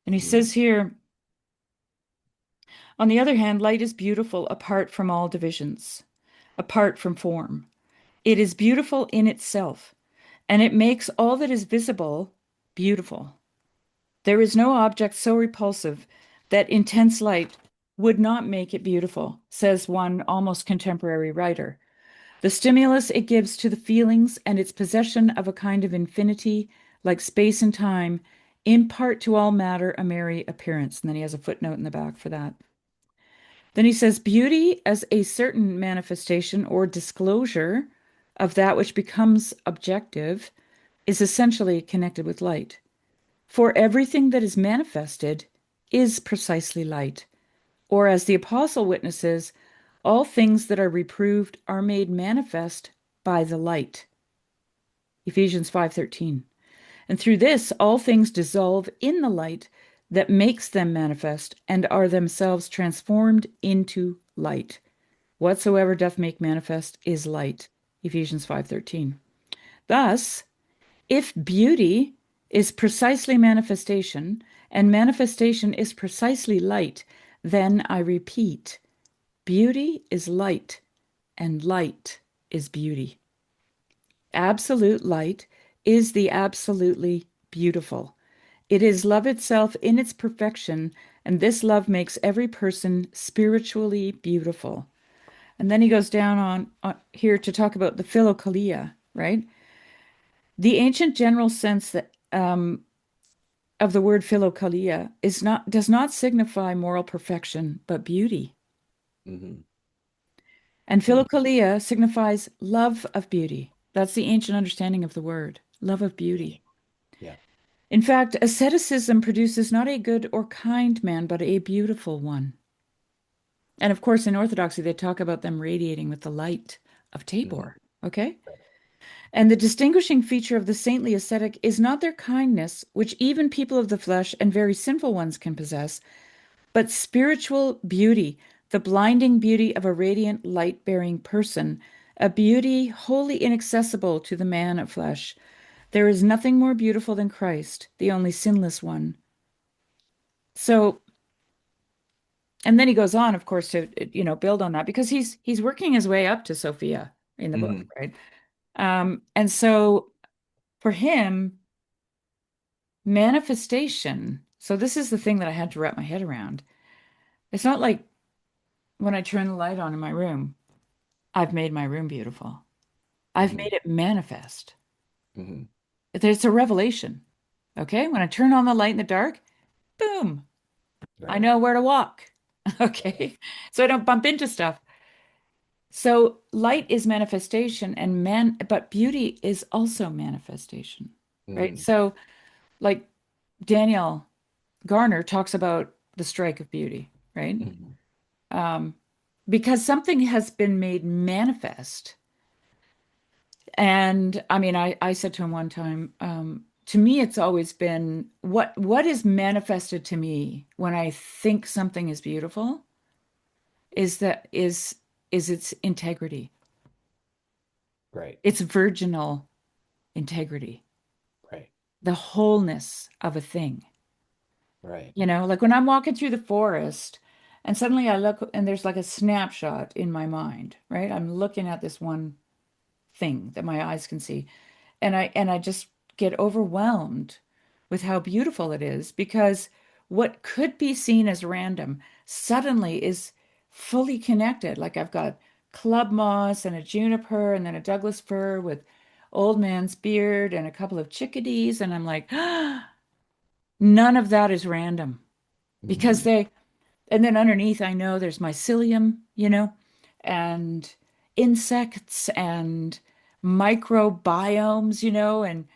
And he Mhm. says here, on the other hand, light is beautiful apart from all divisions, apart from form. It is beautiful in itself, and it makes all that is visible beautiful. There is no object so repulsive that intense light would not make it beautiful, says one almost contemporary writer. The stimulus it gives to the feelings and its possession of a kind of infinity, like space and time, impart to all matter a merry appearance. And then he has a footnote in the back for that. Then he says, beauty as a certain manifestation or disclosure of that which becomes objective is essentially connected with light. For everything that is manifested is precisely light. Or as the apostle witnesses, all things that are reproved are made manifest by the light. Ephesians 5:13. And through this all things dissolve in the light that makes them manifest and are themselves transformed into light. Whatsoever doth make manifest is light. Ephesians 5:13. Thus, if beauty is precisely manifestation, and manifestation is precisely light, then I repeat, beauty is light, and light is beauty. Absolute light is the absolutely beautiful. It is love itself in its perfection, and this love makes every person spiritually beautiful. And then he goes down on here to talk about the philokalia, right? The ancient general sense that of the word philokalia is not does not signify moral perfection, but beauty. Mhm. And Mhm. philokalia signifies love of beauty. That's the ancient understanding of the word, love of Yeah. beauty. Yeah. In fact, asceticism produces not a good or kind man, but a beautiful one. And of course, in Orthodoxy, they talk about them radiating with the light of Hmm. Tabor. Okay? Right. And the distinguishing feature of the saintly ascetic is not their kindness, which even people of the flesh and very sinful ones can possess, but spiritual beauty, the blinding beauty of a radiant, light bearing person, a beauty wholly inaccessible to the man of flesh. There is nothing more beautiful than Christ, the only sinless one. So, and then he goes on, of course, to build on that because he's working his way up to Sophia in the book, Hmm. right? And so for him, manifestation. So this is the thing that I had to wrap my head around. It's not like when I turn the light on in my room, I've made my room beautiful. I've Hmm. made it manifest. Hmm. It's a revelation. Okay? When I turn on the light in the dark, boom, I Right. know where to walk. Right. Okay? So I don't bump into stuff. So light is manifestation but beauty is also manifestation, right? Hmm. So like Daniel Garner talks about the strike of beauty, right? Hmm. Um, because something has been made manifest. And I mean, I said to him one time, to me, it's always been what is manifested to me when I think something is beautiful is its integrity, Right. its virginal integrity, Right. the wholeness of a thing. Right. Like when I'm walking through the forest and suddenly I look and there's like a snapshot in my mind, right? I'm looking at this one thing that my eyes can see. And I just get overwhelmed with how beautiful it is because what could be seen as random suddenly is fully connected. Like I've got club moss and a juniper and then a Douglas fir with old man's beard and a couple of chickadees. And I'm like, none of that is random because Hmm. and then underneath, I know there's mycelium, and insects and microbiomes, and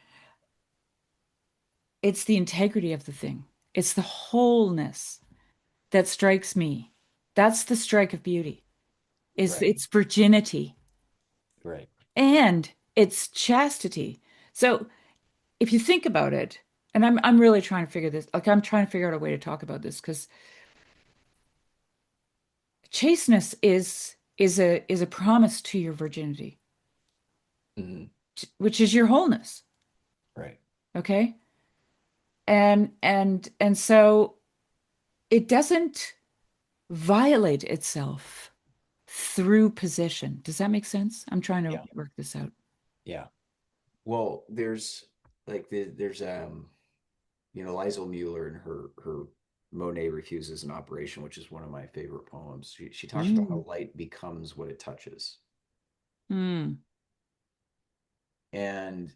it's the integrity of the thing. It's the wholeness that strikes me. That's the strike of beauty, is Right. its virginity Right. and its chastity. So if you think about it, and I'm really trying to figure this, like I'm trying to figure out a way to talk about this because chasteness is a promise to your virginity, Hmm. which is your wholeness. Right. Okay. And so it doesn't violate itself through position. Does that make sense? I'm trying to Yeah. work this out. Yeah. Well, there's Liesl Mueller and her Monet Refuses an Operation, which is one of my favorite poems. She talks about how Mm. light becomes what it touches. Mm. And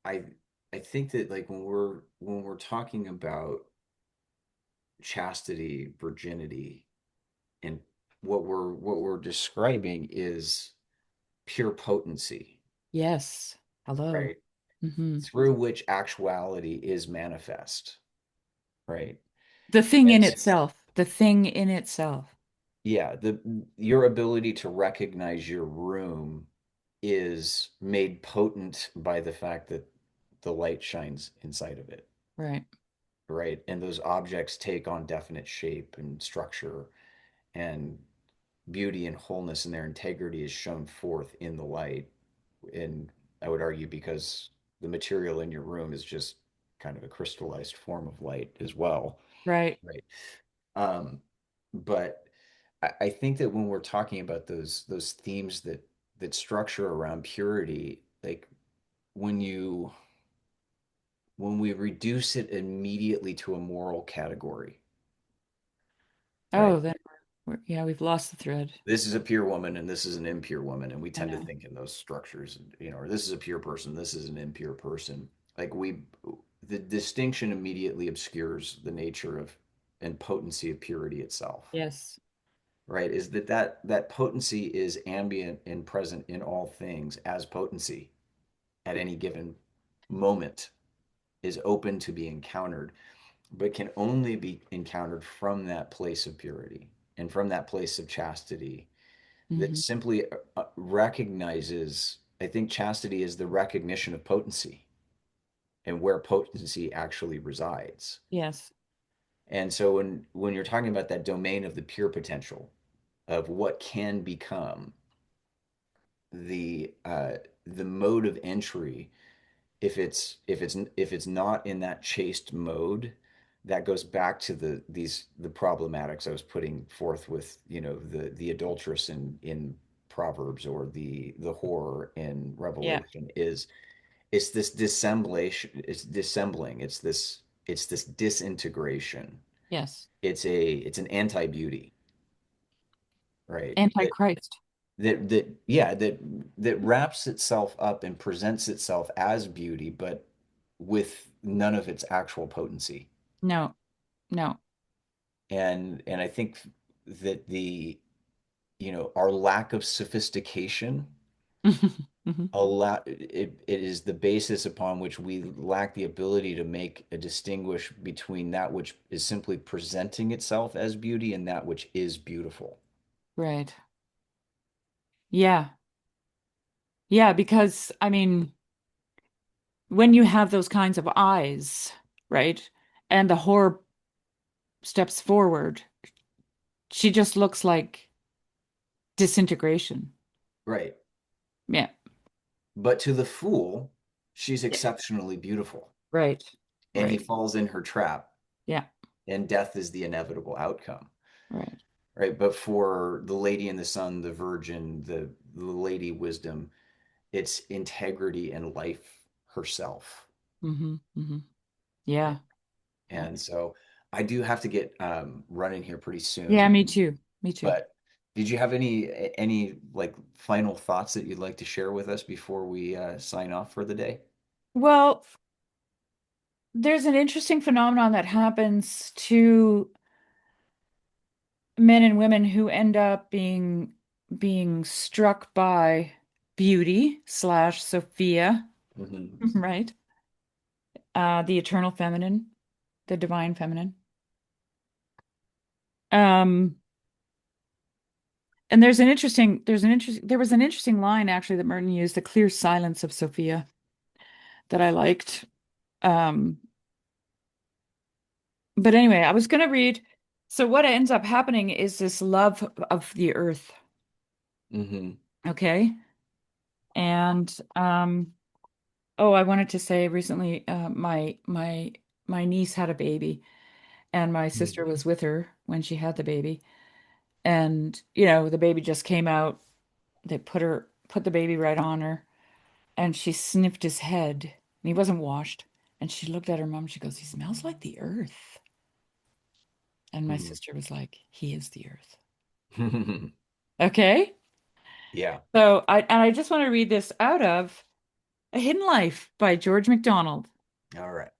I I think that like when we're talking about chastity, virginity, and what we're describing is pure potency, Yes. Hello. right? Hmm. Through which actuality is manifest, right? The thing in And itself, the thing in itself. yeah, the your ability to recognize your room is made potent by the fact that the light shines inside of it, Right. right? And those objects take on definite shape and structure, and beauty and wholeness and their integrity is shown forth in the light. And I would argue because the material in your room is just kind of a crystallized form of light as well, Right. right? Um, but I think that when we're talking about those themes that structure around purity, like when you when we reduce it immediately to a moral category, Oh, right? then yeah, we've lost the thread. This is a pure woman and this is an impure woman, and we I tend to know. think in those structures, or this is a pure person, this is an impure person. Like the distinction immediately obscures the nature of and potency of purity itself. Yes. right? Is that potency is ambient and present in all things as potency at any given moment, is open to be encountered, but can only be encountered from that place of purity and from that place of chastity that Hmm. simply recognizes. I think chastity is the recognition of potency and where potency actually resides. Yes. And so when you're talking about that domain of the pure potential of what can become, the the mode of entry, if it's not in that chaste mode, that goes back to the problematics I was putting forth with, the adulteress in Proverbs, or the whore in Yeah. Revelation. It's this dissemblation, it's dissembling, it's this disintegration. Yes. It's an anti-beauty, right? that Antichrist. that yeah, that wraps itself up and presents itself as beauty, but with none of its actual potency. No, no. And I think that our lack of sophistication, Hmm. it is the basis upon which we lack the ability to make a distinguish between that which is simply presenting itself as beauty and that which is beautiful. Right. Yeah. Yeah, because I mean, when you have those kinds of eyes, right? And the whore steps forward, she just looks like disintegration. Right. Yeah. But to the fool, she's Yeah. exceptionally beautiful, Right. and he Right. falls in her trap, Yeah. and death is the inevitable outcome. Right. Right. But for the lady in the sun, the virgin, the lady wisdom, it's integrity and life herself. Hmm. Hmm. And, Yeah. Yeah. and so I do have to get running here pretty Yeah, soon. me too. Me too. But did you have any like final thoughts that you'd like to share with us before we sign off for the day? Well, there's an interesting phenomenon that happens to men and women who end up being struck by beauty slash Sophia, Hmm. right? The eternal feminine, the divine feminine. Um, and there was an interesting line actually that Merton used, the clear silence of Sophia, that I liked. Um, but anyway, I was going to read. So what ends up happening is this love of the earth, Hmm. okay? And oh, I wanted to say recently, my niece had a baby, and my sister was with her when she had the baby. And, the baby just came out. They put the baby right on her, and she sniffed his head, and he wasn't washed. And she looked at her mom, she goes, "He smells like the earth." And my Hmm. sister was like, "He is the earth." Hmm. Okay? Yeah. So I just want to read this out of A Hidden Life by George MacDonald. All right.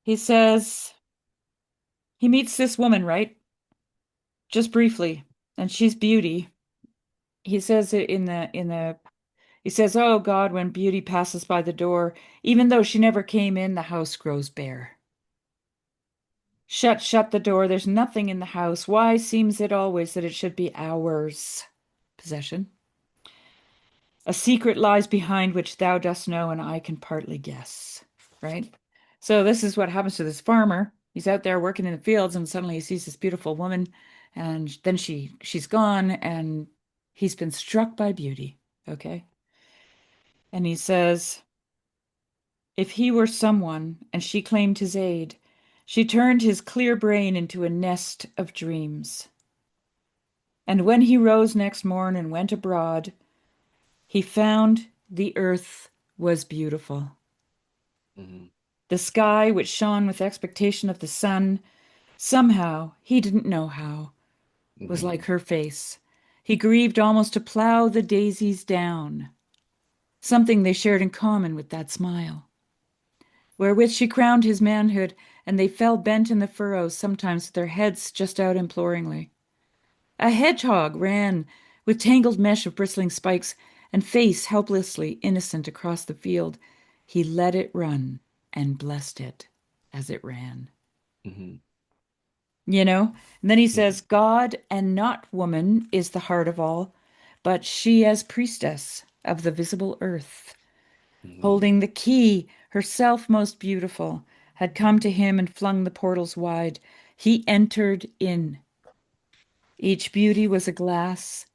He says he meets this woman, right? Just briefly, and she's beauty. He says it he says, "Oh God, when beauty passes by the door, even though she never came in, the house grows bare. Shut, shut the door. There's nothing in the house. Why seems it always that it should be ours? Possession. A secret lies behind which thou dost know, and I can partly guess." Right? So this is what happens to this farmer. He's out there working in the fields, and suddenly he sees this beautiful woman, and then she's gone, and he's been struck by beauty. Okay? And he says, if he were someone and she claimed his aid, she turned his clear brain into a nest of dreams. And when he rose next morn and went abroad, he found the earth was beautiful. Hmm. The sky, which shone with expectation of the sun, somehow, he didn't know how, was Hmm. like her face. He grieved almost to plow the daisies down, something they shared in common with that smile, wherewith she crowned his manhood, and they fell bent in the furrows, sometimes with their heads just out imploringly. A hedgehog ran with tangled mesh of bristling spikes and face helplessly innocent across the field. He let it run and blessed it as it ran. Hmm. You know? And then he Hmm. says, God and not woman is the heart of all, but she as priestess of the visible earth, Hmm. holding the key, herself most beautiful, had come to him and flung the portals wide. He entered in. Each beauty was a glass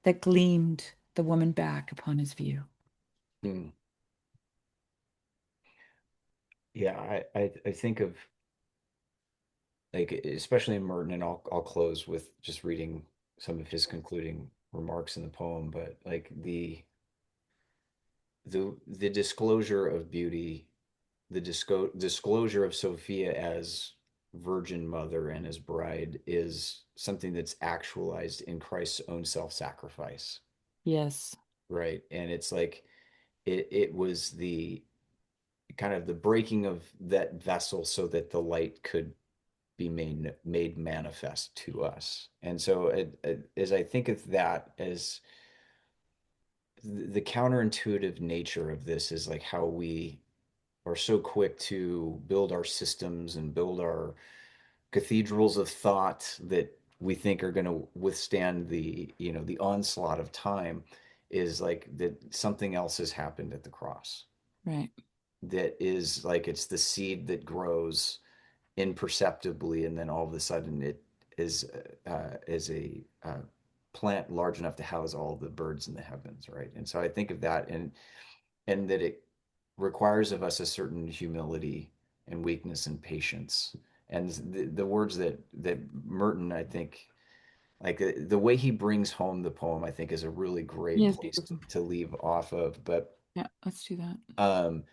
that gleamed the woman back upon his view. Hmm. Yeah, I think of like especially in Merton, and I'll close with just reading some of his concluding remarks in the poem, but like the disclosure of beauty, the disclosure of Sophia as Virgin Mother and as bride is something that's actualized in Christ's own self-sacrifice, Yes, right? And it's like it was the kind of the breaking of that vessel so that the light could be made manifest to us. And so as I think of that as the counterintuitive nature of this is like how we are so quick to build our systems and build our cathedrals of thought that we think are going to withstand the onslaught of time is like that something else has happened at the cross right. that is like it's the seed that grows imperceptibly and then all of a sudden it is a plant large enough to house all the birds in the heavens, right? And so I think of that and that it requires of us a certain humility and weakness and patience. And the words that Merton, I think, like the way he brings home the poem, I think is a really great Yes, place beautiful. to leave off of. But Yeah, let's do that. um,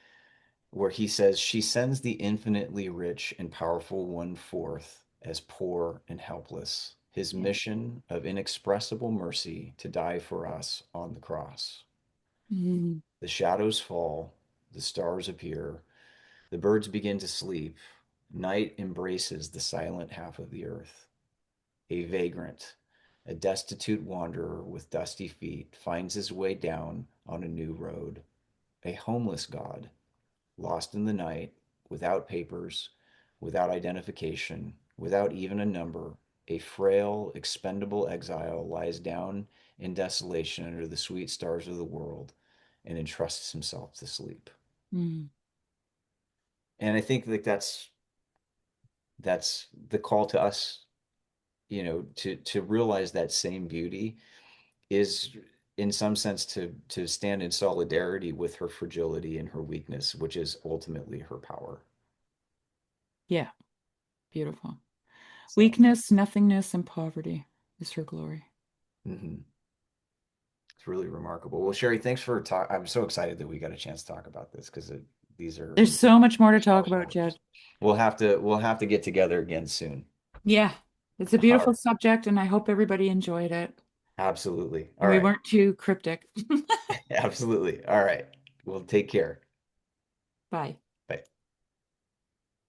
where he says, she sends the infinitely rich and powerful one forth as poor and helpless, his Yeah. mission of inexpressible mercy to die for us on the cross. Mm, The shadows fall, the stars appear, the birds begin to sleep. Night embraces the silent half of the earth. A vagrant, a destitute wanderer with dusty feet, finds his way down on a new road. A homeless God, lost in the night, without papers, without identification, without even a number, a frail, expendable exile lies down in desolation under the sweet stars of the world and entrusts himself to sleep. mm. And I think like that's the call to us, to realize that same beauty is in some sense to stand in solidarity with her fragility and her weakness, which is ultimately her power. Yeah, beautiful. So, Weakness, nothingness, and poverty is her glory. mhm. It's really remarkable. Well, Sherry, thanks for talk. I'm so excited that we got a chance to talk about this because these are There's so much more to talk powerful about, words. Jed. We'll have to get together again soon. Yeah, it's a All beautiful right. subject, and I hope everybody enjoyed it. Absolutely. And All we right. weren't too cryptic. Absolutely. All right. Well, take care. Bye.